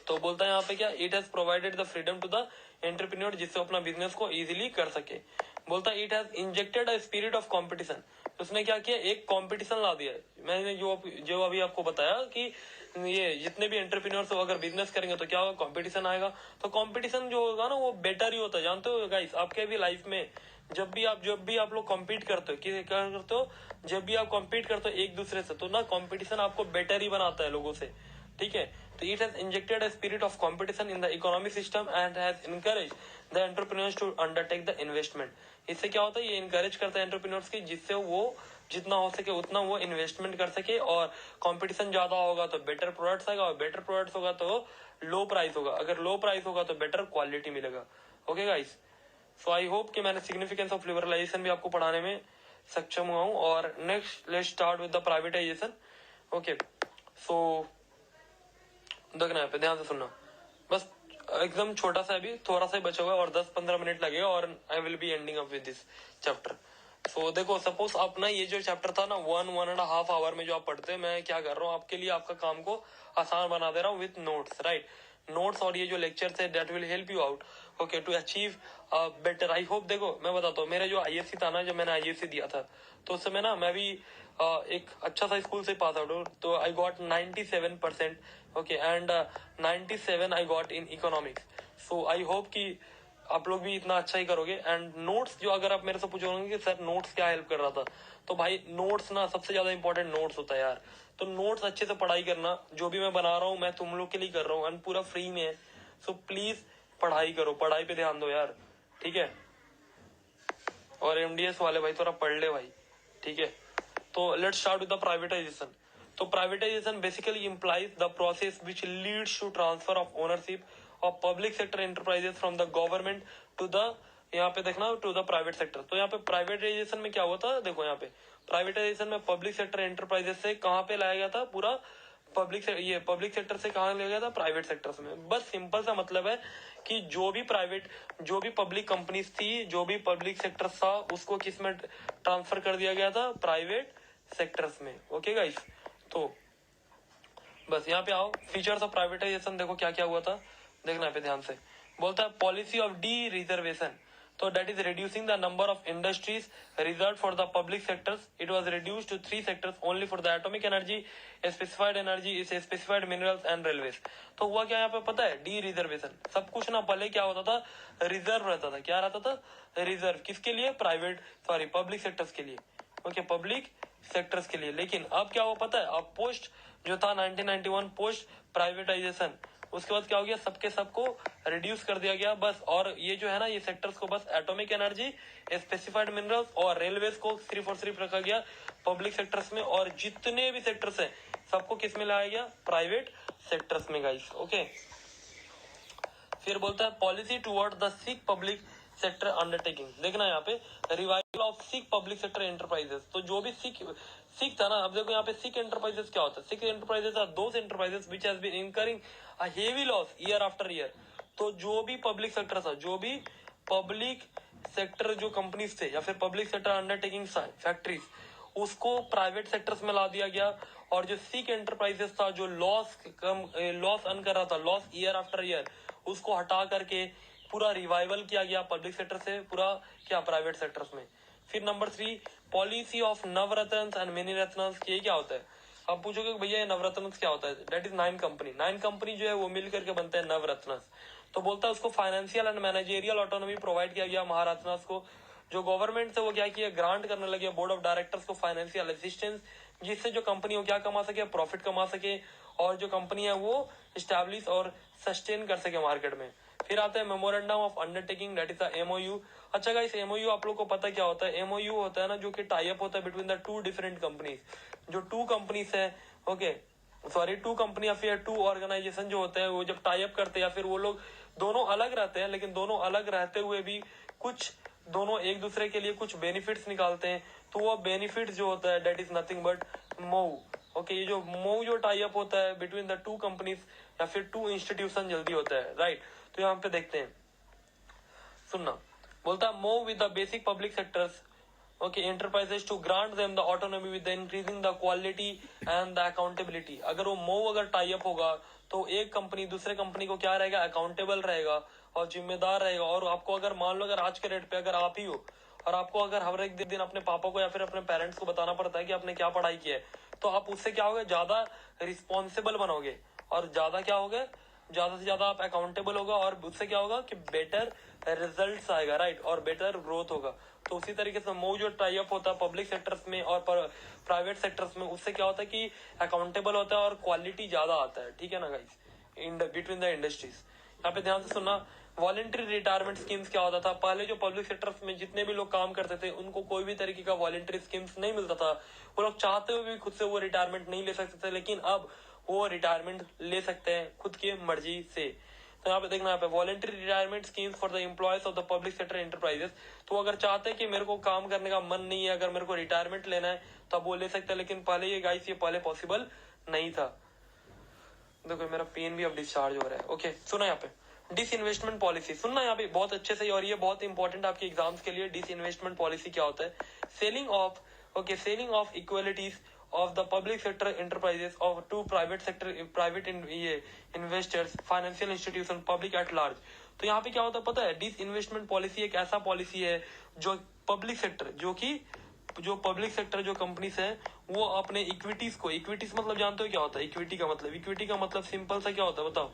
तो बोलता है यहाँ पे क्या, it has provided the freedom to the entrepreneur, जिससे अपना बिजनेस को इजीली कर सके। बोलता है it has injected a spirit of competition, उसने क्या किया, एक कंपटीशन ला दिया। मैंने जो अभी आपको बताया कि ये जितने भी एंटरप्रेन्योर्स अगर बिजनेस करेंगे तो क्या होगा, कंपटीशन आएगा। तो कंपटीशन जो होगा ना वो बेटर ही होता है। जानते हो गाइस, आपके भी लाइफ में जब भी आप लोग कम्पीट करते हो, क्या करते हो, जब भी आप कम्पीट करते हो एक दूसरे से, तो ना कंपटीशन आपको बेटर ही बनाता है लोगों से, ठीक है। तो it has injected a spirit of competition in the economic system and has encourage the entrepreneurs to undertake the investment. इससे क्या होता है, ये इनकरेज करता है एंटरप्रेन्योर्स की, जिससे वो जितना हो सके उतना वो इन्वेस्टमेंट कर सके, और कंपटीशन ज्यादा होगा तो बेटर प्रोडक्ट्स आएगा, और बेटर प्रोडक्ट्स होगा तो लो प्राइस होगा, अगर लो प्राइस होगा तो बेटर क्वालिटी मिलेगा। Okay guys, so I hope कि मैंने सिग्निफिकेंस ऑफ लिबरलाइजेशन भी आपको पढ़ाने में सक्षम हुआ हूँ। और next let's start with the privatisation. Okay, so देखना है पे, ध्यान से सुनना, बस एकदम छोटा सा अभी थोड़ा सा बचा हुआ है और 10-15 मिनट लगेगा और I will be ending up with this chapter. So देखो, सपोज अपना ये जो चैप्टर था ना 1-1.5 आवर में जो आप पढ़ते हैं, मैं क्या कर रहा हूँ आपके लिए, आपका काम को आसान बना दे रहा हूँ विथ नोट्स, राइट। नोट्स और ये जो लेक्चर्स है that will help you out, okay, to achieve better. I hope, देखो मैं बताता हूँ, मेरा जो आईएससी था ना, जब मैंने आईएससी दिया था तो उस समय ना मैं भी एक अच्छा सा स्कूल से पास आउट हूँ, तो I got 97%, okay, and 97 I got in economics. So I hope कि आप लोग भी इतना अच्छा ही करोगे। एंड नोट्स जो, अगर आप मेरे से पूछोगे कि सर नोट्स क्या हेल्प कर रहा था, तो भाई नोट्स ना सबसे ज्यादा इंपॉर्टेंट नोट्स होता है यार। तो नोट्स अच्छे से पढ़ाई करना, जो भी मैं बना रहा हूँ मैं तुम लोग के लिए कर रहा हूँ, एंड पूरा फ्री में है। सो प्लीज पढ़ाई करो, पढ़ाई पे ध्यान दो यार, ठीक है। और एमडीएस वाले भाई थोड़ा पढ़ ले भाई, ठीक है। तो let's start with the privatisation. तो privatisation basically implies the process which leads to transfer of ownership of public sector enterprises from the government to the, यहाँ पे देखना, टू द प्राइवेट सेक्टर। तो यहाँ पे प्राइवेटाइजेशन में क्या हुआ था, देखो यहाँ पे प्राइवेटाइजेशन में पब्लिक सेक्टर एंटरप्राइजेस से कहाँ पे लाया गया था, पूरा पब्लिक सेक्टर से कहाँ ले गया था, प्राइवेट सेक्टर्स में। बस सिंपल सा मतलब है कि जो भी पब्लिक कंपनीज थी, जो भी पब्लिक सेक्टर था, उसको किस में ट्रांसफर कर दिया गया था, प्राइवेट सेक्टर्स में। ओके गाइस, तो बस यहाँ पे आओ, फीचर्स ऑफ प्राइवेटाइजेशन देखो क्या क्या हुआ था, देखना पे ध्यान से। बोलता है पॉलिसी ऑफ डी रिजर्वेशन, तो that is reducing the number of industries reserved for the public sectors. It was reduced to 3 sectors only for the atomic energy, specified minerals and railways. तो हुआ क्या यहाँ पे पता है, डी रिजर्वेशन। सब कुछ ना पहले क्या होता था, रिजर्व रहता था, क्या रहता था, रिजर्व, किसके लिए, पब्लिक सेक्टर्स के लिए, ओके, पब्लिक सेक्टर्स के लिए। लेकिन अब क्या हुआ पता है, अब पोस्ट जो था 1991 पोस्ट प्राइवेटाइजेशन, उसके बाद क्या हो गया, सबके सबको रिड्यूस कर दिया गया बस। और ये जो है ना, ये सेक्टर्स को बस एटॉमिक एनर्जी, स्पेसिफाइड मिनरल्स और रेलवेज को सिर्फ और सिर्फ रखा गया पब्लिक सेक्टर्स में, और जितने भी सेक्टर्स हैं सबको किस में लाया गया, प्राइवेट सेक्टर्स में गाइस, ओके। फिर बोलता है policy toward the sick public sector undertaking, देखना यहाँ पे revival of sick public sector enterprises. तो जो भी सिक था ना, अब देखो यहाँ पे सिक एंटरप्राइजेस क्या होता है, sick enterprises are those enterprises which has been incurring a heavy loss year after year. तो जो भी पब्लिक सेक्टर था, जो भी पब्लिक सेक्टर जो कंपनीज थे या फिर पब्लिक सेक्टर अंडरटेकिंग फैक्ट्रीज, उसको प्राइवेट सेक्टर्स में ला दिया गया। और जो सिक एंटरप्राइजेस था, जो लॉस अर्न कर रहा था, लॉस ईयर आफ्टर ईयर, उसको हटा करके पूरा रिवाइवल किया गया पब्लिक सेक्टर से पूरा क्या, प्राइवेट सेक्टर्स में। फिर number 3, policy of Navratna and mini Ratna, ये क्या होता है। अब पूछोगे भैया ये नवरत्न क्या होता है, दैट इज 9 कंपनी जो है वो मिल करके बनते हैं नवरत्न। तो बोलता है उसको financial and managerial autonomy provide किया गया महारत्न को। जो गवर्नमेंट से वो क्या किया, ग्रांट करने लगे बोर्ड ऑफ डायरेक्टर्स को फाइनेंशियल असिस्टेंस, जिससे जो कंपनी वो क्या कमा सके, प्रॉफिट कमा सके, और जो कंपनी है वो स्टैब्लिश और सस्टेन कर सके मार्केट में। फिर आता है memorandum of undertaking, that is the MOU. अच्छा गाइस, एमओयू आप लोग को पता क्या होता है, एमओयू होता है ना जो कि टाई अप होता है बिटवीन द 2 डिफरेंट कंपनीज। जो 2 कंपनीज है, ओके, सॉरी टू कंपनी या फिर टू ऑर्गेनाइजेशन जो होते हैं वो जब टाई अप करते हैं या फिर वो लोग दोनों अलग रहते हैं, लेकिन दोनों अलग रहते हुए भी कुछ दोनों एक दूसरे के लिए कुछ बेनिफिट्स निकालते हैं, तो वो बेनिफिट जो होता है that is nothing but mauve. Okay, ये जो मोव जो टाई अप होता है बिटवीन द टू कंपनीज या फिर टू इंस्टीट्यूशन जल्दी होता है, राइट। तो यहाँ पे देखते हैं, सुनना, बोलता है move with the basic public sectors okay enterprises to grant them the autonomy with increasing the quality and the accountability. अगर वो मूव अगर टाई अप होगा तो एक कंपनी दूसरे कंपनी को क्या रहेगा, अकाउंटेबल रहेगा और जिम्मेदार रहेगा। और आपको अगर मान लो अगर आज के रेट पे अगर आप ही हो और आपको अगर हर एक दिन अपने पापा को या फिर अपने पेरेंट्स को बताना पड़ता है कि आपने क्या पढ़ाई की है, तो आप उससे क्या होगे, ज्यादा रिस्पॉन्सिबल बनोगे और ज्यादा क्या होगे, ज्यादा से ज्यादा आप अकाउंटेबल होगा और उससे क्या होगा कि बेटर रिजल्ट्स आएगा, राइट, और बेटर ग्रोथ होगा। तो उसी तरीके से मूव जो टाई अप होता है पब्लिक सेक्टर्स में और प्राइवेट सेक्टर्स में, उससे क्या होता है कि अकाउंटेबल होता है और क्वालिटी ज्यादा आता है, ठीक है ना guys, in between the industries. यहाँ पे ध्यान से सुनना, वॉलंटरी रिटायरमेंट स्कीम्स क्या होता था, पहले जो पब्लिक सेक्टर्स में जितने भी लोग काम करते थे उनको कोई भी तरीके का वॉलंटरी स्कीम्स नहीं मिलता था, वो लोग चाहते हुए भी खुद से वो रिटायरमेंट नहीं ले सकते थे, लेकिन अब वो रिटायरमेंट ले सकते हैं खुद की मर्जी से। तो यहाँ पे देखना, यहाँ पे voluntary retirement schemes for the employees of the public sector enterprises. तो अगर चाहते हैं कि मेरे को काम करने का मन नहीं है, अगर मेरे को रिटायरमेंट लेना है तो वो ले सकते हैं, लेकिन पहले ये गाइस ये पहले पॉसिबल नहीं था। देखो मेरा पेन भी अब डिस्चार्ज हो रहा है। ओके सुना, यहाँ पे डिसइन्वेस्टमेंट पॉलिसी सुनना यहाँ पे बहुत अच्छे से, और ये बहुत इंपॉर्टेंट आपके एग्जाम्स के लिए। डिसइन्वेस्टमेंट पॉलिसी क्या होता है, selling of equalities of the public sector enterprises of to private investors, financial institution, public at large। तो यहाँ पे क्या होता है पता है, डिस इन्वेस्टमेंट पॉलिसी एक ऐसा पॉलिसी है जो पब्लिक सेक्टर जो पब्लिक सेक्टर जो कंपनीज है वो अपने इक्विटीज को, इक्विटीज मतलब जानते हो क्या होता है, इक्विटी का मतलब सिंपल सा क्या होता है बताओ,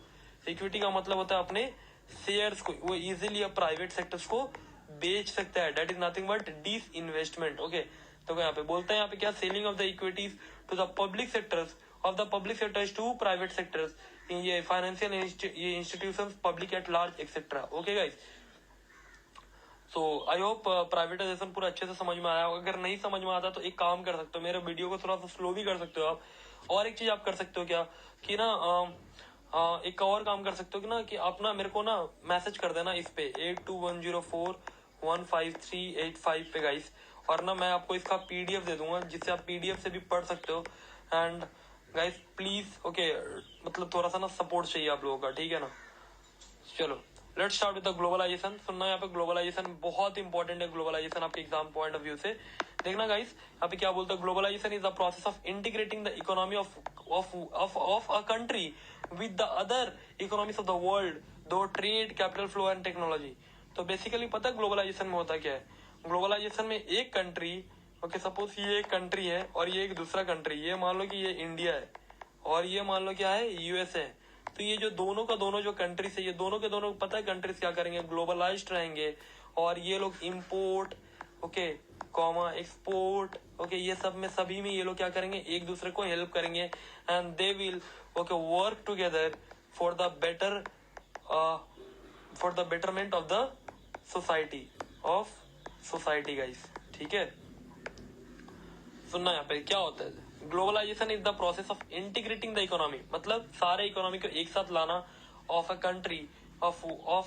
इक्विटी का मतलब होता है अपने शेयर्स को वो इजिली प्राइवेट सेक्टर्स को बेच सकता है, that is nothing but disinvestment. Okay, तो यहाँ पे बोलते हैं यहाँ पे क्या, selling of the equities to the public sectors of the public sectors to private sectors, ये फाइनेंशियल ये institutions public at large etcetera. Okay guys, so I hope privatisation पूरा अच्छे से समझ में आया। अगर नहीं समझ में आता तो एक काम कर सकते हो, मेरे वीडियो को थोड़ा सा स्लो भी कर सकते हो आप। और एक चीज आप कर सकते हो क्या कि ना एक और काम कर सकते हो कि ना कि आप ना मेरे को ना मैसेज कर देना इस पे 8210415385 पे गाइस, और ना मैं आपको इसका पीडीएफ दे दूंगा जिससे आप पीडीएफ से भी पढ़ सकते हो। एंड गाइस प्लीज ओके, मतलब थोड़ा सा ना सपोर्ट चाहिए आप लोगों का, ठीक है ना। चलो let's start with the globalisation. सुनना यहाँ पे ग्लोबलाइजेशन बहुत इंपॉर्टेंट है, ग्लोबलाइजेशन आपके एग्जाम पॉइंट ऑफ व्यू से देखना गाइस। यहाँ पे क्या बोलते हैं, globalisation is the process of integrating the economy of a country with the other economies of the world through trade, capital flow and technology. तो बेसिकली पता है ग्लोबलाइजेशन में होता क्या है, ग्लोबलाइजेशन में एक कंट्री ओके सपोज ये एक कंट्री है और ये एक दूसरा कंट्री, ये मान लो कि ये इंडिया है और ये मान लो क्या है यूएस है। तो ये जो दोनों का दोनों जो कंट्रीज है ये दोनों के दोनों पता है कंट्रीज क्या करेंगे, ग्लोबलाइज्ड रहेंगे और ये लोग import okay comma export okay ये सब में सभी में ये लोग क्या करेंगे, एक दूसरे को हेल्प करेंगे and they will okay work together for the betterment of the society guys, ठीक है। सुनना यहाँ पे क्या होता है, globalisation is the process of integrating the economy, मतलब सारे इकोनॉमी को एक साथ लाना of a country of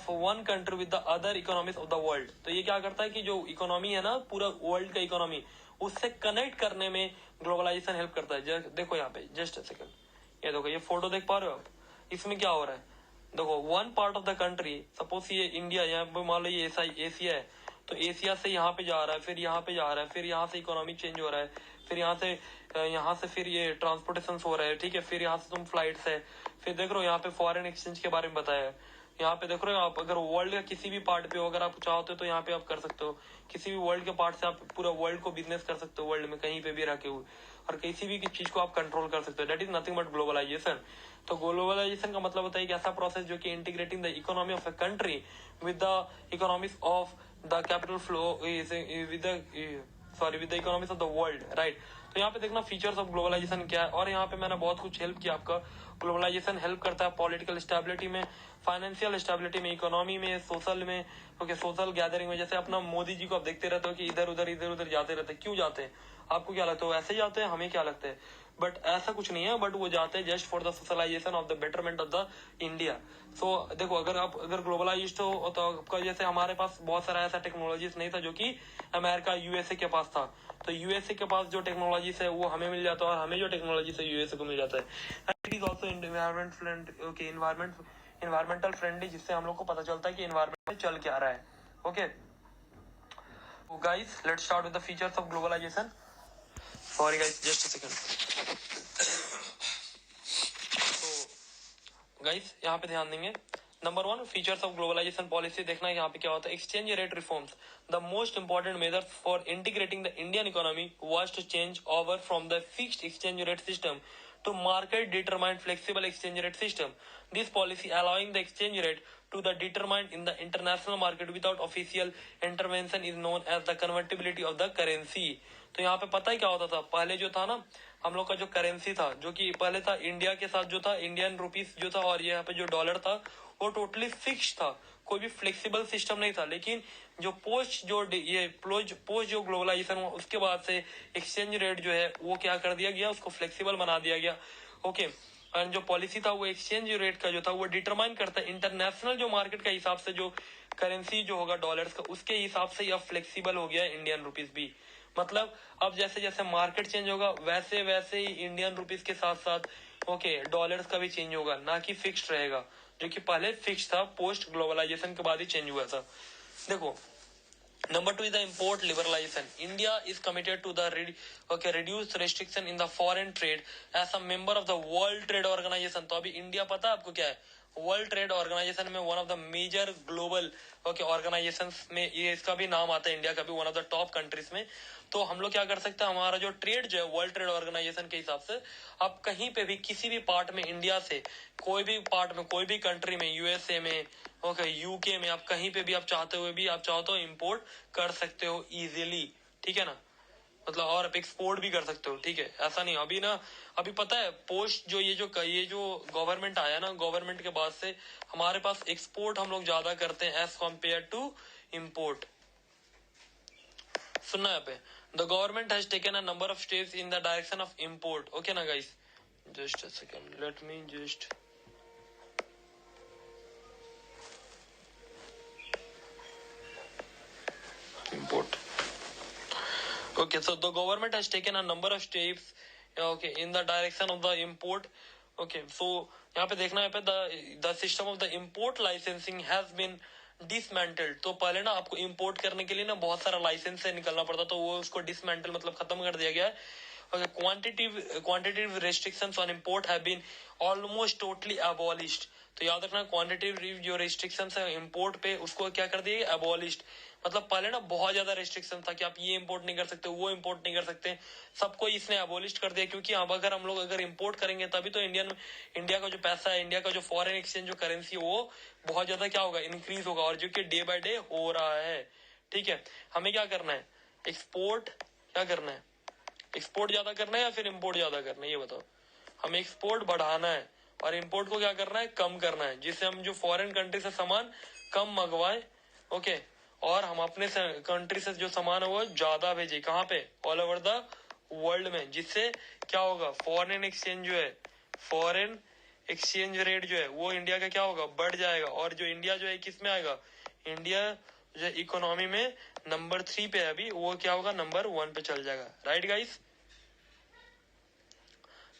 one country with the other economies of the world. तो ये क्या करता है कि जो इकोनॉमी है ना पूरा वर्ल्ड का इकोनॉमी उससे कनेक्ट करने में ग्लोबलाइजेशन हेल्प करता है। देखो यहाँ पे जस्ट सेकंड, ये देखो ये फोटो देख पा रहे हो आप, इसमें क्या हो रहा है देखो, one part of the country suppose ये इंडिया, यहाँ पे मान लो ये एशिया है, तो एशिया से यहाँ पे जा रहा है, फिर यहाँ पे जा रहा है, फिर यहाँ से इकोनॉमी चेंज हो रहा है, फिर यहाँ से फिर ये ट्रांसपोर्टेशन हो रहा है, ठीक है, फिर यहाँ से तुम फ्लाइट्स है, फिर देख रहे हो यहाँ पे फॉरेन एक्सचेंज के बारे में बताया है। यहाँ पे देख रहे हो आप अगर वर्ल्ड का किसी भी पार्ट पे हो अगर आप चाहते हो तो यहाँ पे आप कर सकते हो, किसी भी वर्ल्ड के पार्ट से आप पूरा वर्ल्ड को बिजनेस कर सकते हो, वर्ल्ड में कहीं पे भी रखे हुए और किसी भी चीज को आप कंट्रोल कर सकते हो, that is nothing but globalisation. तो ग्लोबलाइजेशन का मतलब होता है एक ऐसा प्रोसेस जो कि integrating the economy of a country with the economies of the capital flow with the economies of the world, right. तो यहाँ पे देखना फीचर्स ऑफ ग्लोबलाइजेशन क्या है, और यहाँ पे मैंने बहुत कुछ हेल्प किया आपका। ग्लोबलाइजेशन हेल्प करता है पॉलिटिकल स्टेबिलिटी में, फाइनेंशियल स्टेबिलिटी में, इकोनॉमी में, सोशल में ओके सोशल गैदरिंग में। जैसे अपना मोदी जी को आप देखते रहते हो कि इधर उधर जाते रहते हैं, क्यों जाते हैं, आपको क्या लगता है वो ऐसे जाते हैं, हमें क्या लगता है बट ऐसा कुछ नहीं है, बट वो जाते हैं just for the socialisation of the betterment of the India. So देखो, अगर ग्लोबलाइज्ड हो तो आपका, जैसे हमारे पास बहुत सारा ऐसा टेक्नोलॉजीज नहीं था जो कि अमेरिका यूएसए के पास था, तो यूएसए के पास जो टेक्नोलॉजीज है वो हमें मिल जाता है, और हमें जो टेक्नोलॉजीज है यूएसए को मिल जाता है। It is also environmental friendly, जिससे हम लोग को पता चलता है कि इन्वायरमेंट में चल क्या रहा है। Okay guys, let's start with the features of globalisation. Sorry guys, just a second. तो गाइस यहाँ पे ध्यान देंगे, number 1 features of globalisation policy. देखना यहाँ पे क्या होता है, exchange rate reforms. The most important measure for integrating the Indian economy was to change over from the fixed exchange rate system to market determined flexible exchange rate system. This policy allowing the exchange rate to the determined in the international market without official intervention is known as the convertibility of the currency. तो यहाँ पे पता है क्या होता था, पहले जो था ना हम लोग का जो करेंसी था, जो कि पहले था इंडिया के साथ जो था इंडियन रुपीस जो था, और यहाँ पे जो डॉलर था वो टोटली फिक्स था, कोई भी फ्लेक्सिबल सिस्टम नहीं था। लेकिन जो पोस्ट जो ग्लोबलाइजेशन हुआ उसके बाद से एक्सचेंज रेट जो है वो क्या कर दिया गया, उसको फ्लेक्सिबल बना दिया गया। ओके, एंड जो पॉलिसी था वो एक्सचेंज रेट का जो था वो डिटरमाइन करता है इंटरनेशनल जो मार्केट का हिसाब से, जो करेंसी जो होगा डॉलर्स का, उसके हिसाब से अब फ्लेक्सिबल हो गया है इंडियन रुपीस भी। मतलब अब जैसे जैसे मार्केट चेंज होगा वैसे वैसे ही इंडियन रुपीस के साथ साथ ओके डॉलर्स का भी चेंज होगा, ना कि फिक्स्ड रहेगा, जो कि पहले फिक्स था, पोस्ट ग्लोबलाइजेशन के बाद ही चेंज हुआ था। देखो, Number 2 is the import liberalization. India is committed to the reduce restriction in the foreign trade as a member of the World Trade Organization. तो अभी इंडिया पता है आपको क्या है, वर्ल्ड ट्रेड ऑर्गेनाइजेशन में one of the major global organisation में ये इसका भी नाम आता है, इंडिया का भी one of the top countries में। तो हम लोग क्या कर सकते हैं, हमारा जो ट्रेड जो है वर्ल्ड ट्रेड ऑर्गेनाइजेशन के हिसाब से आप कहीं पे भी किसी भी पार्ट में इंडिया से कोई भी पार्ट में कोई भी कंट्री में, यूएसए में, ओके यूके में, आप कहीं पे भी आप चाहते हुए भी आप चाहो तो इम्पोर्ट कर सकते हो इजीली, ठीक है ना, मतलब और आप एक्सपोर्ट भी कर सकते हो, ठीक है, ऐसा नहीं। अभी पता है पोस्ट जो ये जो गवर्नमेंट आया ना, गवर्नमेंट के बाद से हमारे पास एक्सपोर्ट हम लोग ज्यादा करते हैं एज कम्पेयर टू इम्पोर्ट। सुनना यहाँ पे, the government has taken a number of steps in the direction of import. Okay ना guys, just a second, let me just import. Okay, so the government has taken a number of steps okay in the direction of the import. Okay, so यहाँ पे देखना है पे the system of the import licensing has been dismantled. तो पहले ना आपको import करने के लिए ना बहुत सारा लाइसेंस से निकलना पड़ता, तो वो उसको dismantle मतलब खत्म कर दिया गया है। Okay, quantitative restrictions on import have been almost totally abolished. तो याद रखना क्वांटिटेटिव जो रिस्ट्रिक्शंस है इंपोर्ट पे उसको क्या कर दिए, अबॉलिश्ड। मतलब पहले ना बहुत ज्यादा रिस्ट्रिक्शन था कि आप ये इंपोर्ट नहीं कर सकते, वो इंपोर्ट नहीं कर सकते, सबको इसने अबॉलिश्ड कर दिया। क्योंकि अब अगर हम लोग इंपोर्ट करेंगे तभी तो इंडिया का जो पैसा है, इंडिया का जो फॉरेन एक्सचेंज जो करेंसी वो बहुत ज्यादा क्या होगा, इंक्रीज होगा, और जो कि डे बाय डे हो रहा है। ठीक है, हमें क्या करना है, एक्सपोर्ट क्या करना है, एक्सपोर्ट ज्यादा करना है या फिर इंपोर्ट ज्यादा करना है, ये बताओ। हमें एक्सपोर्ट बढ़ाना है और इंपोर्ट को क्या करना है, कम करना है, जिससे हम जो फॉरेन कंट्री से सामान कम मंगवाए, ओके, और हम अपने कंट्री से जो सामान है वो ज्यादा भेजे, कहाँ पे, ऑल ओवर द वर्ल्ड में, जिससे क्या होगा, फॉरेन एक्सचेंज जो है, फॉरेन एक्सचेंज रेट जो है वो इंडिया का क्या होगा, बढ़ जाएगा, और जो इंडिया जो है किस में आएगा, इंडिया जो इकोनॉमी में नंबर 3 पे है अभी, वो क्या होगा, नंबर 1 पे चल जाएगा। राइट गाइस,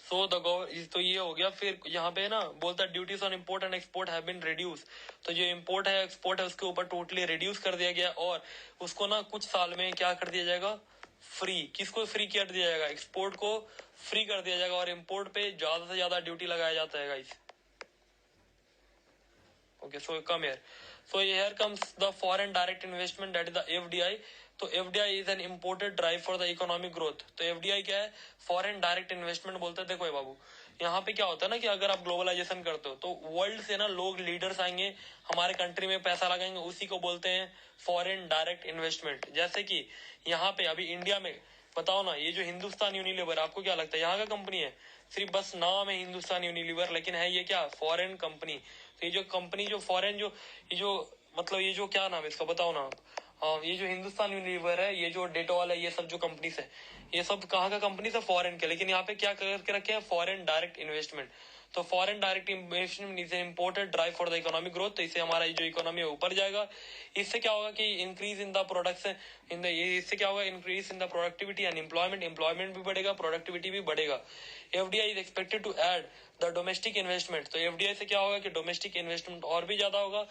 तो ये हो गया। फिर यहाँ पे ना बोलता है duties on import and export have been reduce. तो जो इम्पोर्ट है एक्सपोर्ट है उसके ऊपर टोटली रिड्यूस कर दिया गया, और उसको ना कुछ साल में क्या कर दिया जाएगा, फ्री। किसको फ्री कर दिया जाएगा, एक्सपोर्ट को फ्री कर दिया जाएगा, और इम्पोर्ट पे ज्यादा से ज्यादा ड्यूटी लगाया जाता है guys. Okay, so come here. So here comes the foreign direct investment, that is the FDI. तो FDI is an imported drive for the economic growth. तो FDI क्या है, फॉरेन डायरेक्ट इन्वेस्टमेंट बोलते हैं। देखो बाबू, यहाँ पे क्या होता है ना कि अगर आप ग्लोबलाइजेशन करते हो तो वर्ल्ड से ना लोग लीडर्स आएंगे, हमारे कंट्री में पैसा लगाएंगे, उसी को बोलते हैं फॉरेन डायरेक्ट इन्वेस्टमेंट। जैसे कि यहाँ पे अभी इंडिया में बताओ ना, ये जो हिंदुस्तान यूनिलीवर, आपको क्या लगता है यहाँ का कंपनी है, सिर्फ बस नाम है हिंदुस्तान यूनिलीवर, लेकिन है ये क्या, फॉरेन कंपनी। तो ये जो कंपनी जो फॉरेन जो ये जो मतलब ये जो क्या नाम है इसका बताओ ना, ये जो हिंदुस्तान यूनिलीवर है, ये जो डेटॉल है, ये सब जो कंपनीज है, ये सब कहाँ का कंपनीज है? फॉरेन के। लेकिन यहाँ पे क्या करके रखे हैं? Foreign direct investment. तो foreign direct investment is an important drive for the economic growth. तो इससे हमारा जो इकोनॉमी है ऊपर जाएगा। इससे क्या होगा कि इंक्रीज इन द प्रोडक्शन इससे क्या होगा? Increase in the productivity and employment भी बढ़ेगा, प्रोडक्टिविटी भी बढ़ेगा। FDI is expected to add the domestic investment. तो एफडीआई से क्या होगा कि डोमेस्टिक इन्वेस्टमेंट और भी ज्यादा होगा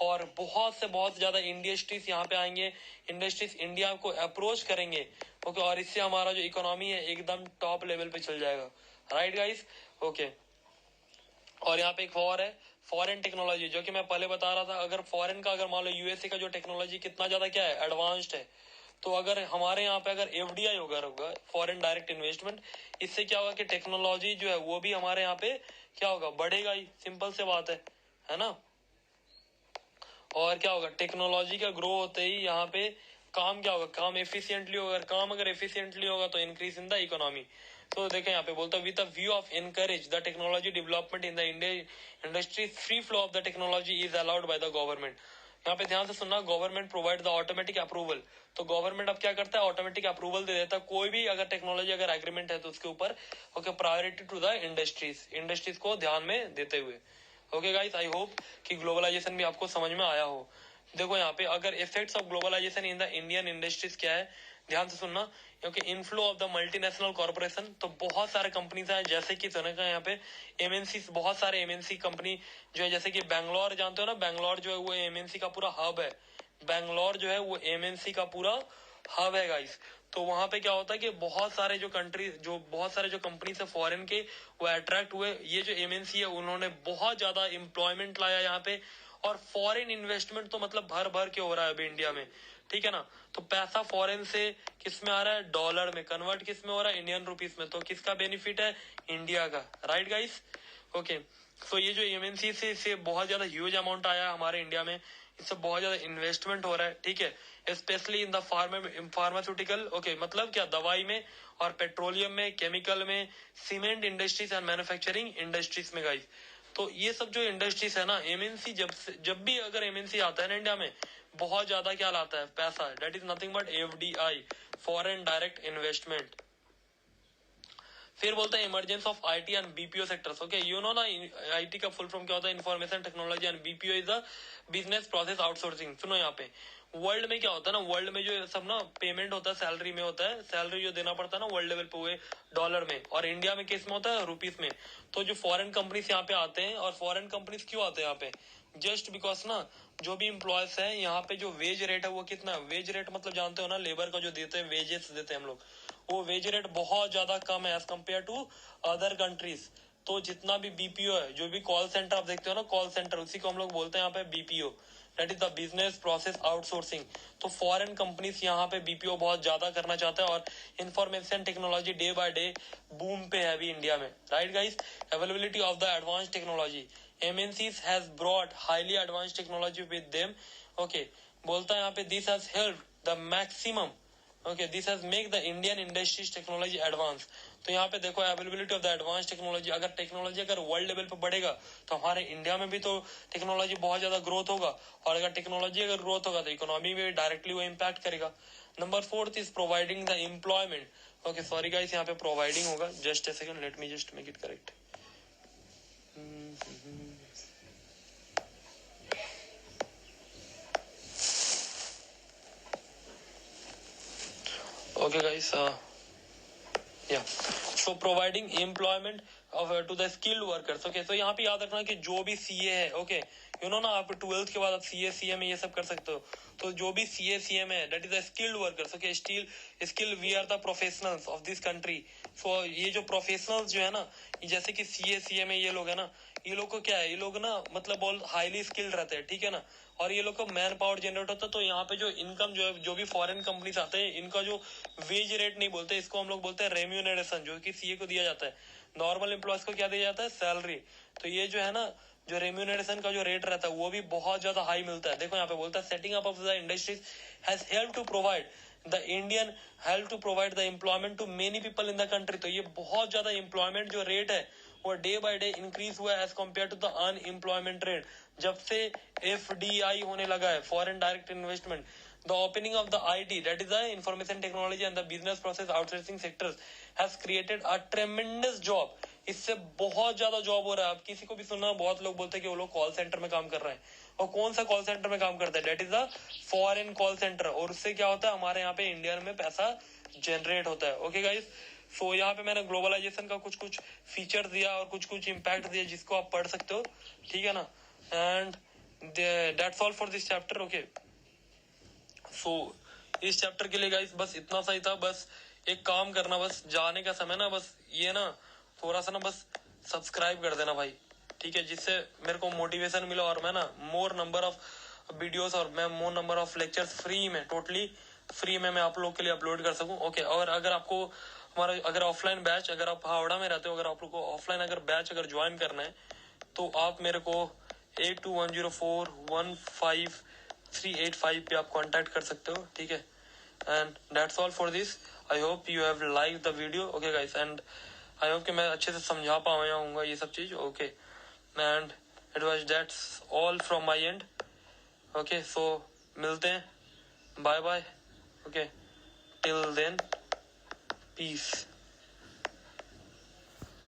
और बहुत से बहुत ज्यादा इंडस्ट्रीज यहाँ पे आएंगे, इंडस्ट्रीज इंडिया को अप्रोच करेंगे। ओके, और इससे हमारा जो इकोनॉमी है एकदम टॉप लेवल पे चल जाएगा। Right guys? ओके, और यहाँ पे एक और है फॉरेन टेक्नोलॉजी, जो कि मैं पहले बता रहा था। अगर फॉरेन का, अगर मान लो यूएसए का जो टेक्नोलॉजी कितना ज्यादा क्या है? एडवांस्ड है। तो अगर हमारे यहाँ पे अगर एफडीआई होगा फॉरेन डायरेक्ट इन्वेस्टमेंट, इससे क्या होगा कि टेक्नोलॉजी जो है वो भी हमारे यहाँ पे क्या होगा? बढ़ेगा ही। सिंपल से बात है ना? और क्या होगा? टेक्नोलॉजी का ग्रो होते ही यहाँ पे काम क्या होगा? काम एफिशिएंटली होगा। काम अगर एफिशिएंटली होगा तो इंक्रीज इन द इकोनॉमी। तो देखें यहाँ पे बोलता है with the view of encourage the technology development in the industry, free flow of the technology is allowed by the government. यहाँ पे ध्यान से सुनना, government provide the automatic approval. तो गवर्नमेंट अब क्या करता है? ऑटोमेटिक अप्रूवल दे देता है। कोई भी अगर टेक्नोलॉजी अगर एग्रीमेंट है तो उसके ऊपर okay, priority to the industries को ध्यान में देते हुए। ओके गाइस, आई होप कि ग्लोबलाइजेशन भी आपको समझ में आया हो। देखो यहाँ पे अगर effects of globalisation in the Indian industries क्या है, ध्यान से सुनना। क्योंकि inflow of the multinational corporation, तो बहुत सारे कंपनीज हैं, जैसे कि यहाँ पे एमएनसी, बहुत सारे एमएनसी कंपनी जो है, जैसे कि बैंगलोर, जानते हो ना, बैंगलोर जो है वो एमएनसी का पूरा हब है। बैंगलोर जो है वो एमएनसी का पूरा हब है गाइस। तो वहां पे क्या होता है कि बहुत सारे जो कंपनीज है फॉरेन के, वो अट्रैक्ट हुए। ये जो एमएनसी है उन्होंने बहुत ज्यादा एम्प्लॉयमेंट लाया यहाँ पे, और फॉरेन इन्वेस्टमेंट तो मतलब भर भर के हो रहा है अभी इंडिया में। ठीक है ना? तो पैसा फॉरेन से किस में आ रहा है? डॉलर में कन्वर्ट किस में हो रहा है? इंडियन रुपीस में। तो किसका बेनिफिट है? इंडिया का। Right guys? ओके, तो ये जो एमएनसी से बहुत ज्यादा ह्यूज अमाउंट आया है हमारे इंडिया में, इससे बहुत ज्यादा इन्वेस्टमेंट हो रहा है। ठीक है, specially in the pharmaceutical, okay, मतलब क्या? दवाई में और पेट्रोलियम में, केमिकल में, cement industries and manufacturing industries में गाइस। तो ये सब जो इंडस्ट्रीज है ना, एमएनसी जब भी अगर एमएनसी आता है ना इंडिया में, बहुत ज्यादा क्या लाता है? पैसा। That is nothing but FDI, foreign direct investment. फिर बोलते हैं emergence of IT and BPO sectors. Okay, you know ना, आईटी का फुल फॉर्म क्या होता है? Information technology, and BPO is the business process outsourcing. सुनो यहाँ पे, वर्ल्ड में क्या होता है ना, वर्ल्ड में जो सब ना पेमेंट होता है सैलरी में होता है, सैलरी जो देना पड़ता है ना वर्ल्ड लेवल पे हुए डॉलर में, और इंडिया में किस में होता है? रुपीस में। तो जो फॉरेन कंपनीज यहाँ पे आते हैं, और फॉरेन कंपनीज क्यों आते हैं यहाँ पे? जस्ट बिकॉज ना, जो भी इम्प्लॉयज है यहाँ पे, जो वेज रेट है वो कितना? वेज रेट मतलब जानते हो ना, लेबर का जो देते हैं, वेजेस देते हैं हम लोग, वो वेज रेट बहुत ज्यादा कम है as compare to other countries. तो जितना भी बीपीओ है, जो भी कॉल सेंटर आप देखते हो ना, कॉल सेंटर, उसी को हम लोग बोलते हैं यहाँ पे BPO, that is the business process outsourcing. तो फॉरेन कंपनीज यहाँ पे बीपीओ बहुत ज्यादा करना चाहते हैं, और information technology day by day boom पे है अभी इंडिया में। Right guys? Availability of the advance technology, MNCs has brought highly advanced technology with them. Okay, बोलता है यहाँ पे this has helped the maximum. Okay, this has make the Indian industries technology advance. तो यहाँ पे देखो availability of the advance technology, अगर technology अगर वर्ल्ड लेवल पे बढ़ेगा तो हमारे इंडिया में भी तो टेक्नोलॉजी बहुत ज्यादा ग्रोथ होगा, और अगर टेक्नोलॉजी अगर ग्रोथ होगा तो इकोनॉमी में डायरेक्टली वो इम्पैक्ट करेगा। Number 4 is providing the employment. Okay, sorry guys, यहाँ पे प्रोवाइडिंग होगा, just a second, let me just make it correct. Okay guys, yeah, so providing employment of to the skilled workers. Okay, so यहाँ पे याद रखना कि जो भी सीए है, ओके, यू नो ना, आप 12th के बाद आप सीए सीएम ये सब कर सकते हो। तो जो भी सीए सीएम है, that is the skilled workers. Okay, skill we are the professionals of this country. So ये जो प्रोफेशनल्स जो है ना, जैसे कि सीए सीएम ये लोग है ना, ये लोग को क्या है, ये लोग ना मतलब बहुत हाईली स्किल्ड रहते हैं। ठीक है ना? और ये लोग को मैन पावर जनरेट होता है। तो यहाँ पे जो इनकम जो है, जो भी फॉरेन कंपनीज आते हैं, इनका जो वेज रेट नहीं बोलते, इसको हम लोग बोलते हैं रेम्यूनरेशन, जो कि सीए को दिया जाता है। नॉर्मल एम्प्लॉयज को क्या दिया जाता है? सैलरी। तो ये जो है ना, जो रेम्यूनरेशन का जो रेट रहता है वो भी बहुत ज्यादा हाई मिलता है। देखो यहाँ पे बोलता है setting up of the industries has help to provide the Indian help to provide the employment to many people in the country. तो ये बहुत ज्यादा एम्प्लॉयमेंट जो रेट है वो डे बाय डे इंक्रीज हुआ है as compare to the unemployment rate. जब से एफडीआई होने लगा है, foreign direct investment, The opening of the IT, that is the information technology and the business process outsourcing sectors, has created a tremendous job. इससे बहुत ज्यादा job हो रहा है. आप किसी को भी सुनना, बहुत लोग बोलते हैं कि वो लोग कॉल सेंटर में काम कर रहे हैं. और कौन सा कॉल सेंटर में काम करता है? That is the foreign call centre. और उससे क्या होता है, हमारे यहाँ पे इंडिया में पैसा जनरेट होता है. ओके गाइस, सो यहाँ पे मैंने ग्लोबलाइजेशन का कुछ कुछ फीचर दिया और कुछ कुछ इम्पैक्ट दिया जिसको आप पढ़ सकते हो. ठीक है ना. And that's all for this chapter. Okay, so इस चैप्टर के लिए गाइस बस इतना सा ही था. बस एक काम करना, बस जाने का समय ना, बस ये ना थोड़ा सा ना बस सब्सक्राइब कर देना भाई. ठीक है, जिससे मेरे को मोटिवेशन मिला और मैं ना मोर नंबर ऑफ वीडियोस और मैं मोर नंबर ऑफ लेक्चर्स फ्री में, टोटली फ्री में मैं आप लोग के लिए अपलोड कर सकूं. ओके, और अगर आपको हमारा अगर ऑफलाइन बैच, अगर आप हावड़ा में रहते हो, अगर आप लोग को ऑफलाइन अगर बैच अगर ज्वाइन करना है तो आप मेरे को 8210415385 पे आप कांटेक्ट कर सकते हो. ठीक है, and that's all for this. I hope you have like the video. Okay guys, and I hope कि मैं अच्छे से समझा पाया हूँ ये सब चीज. Okay, and it was that's all from my end. Okay, so मिलते हैं. Bye bye. Okay, till then, piece.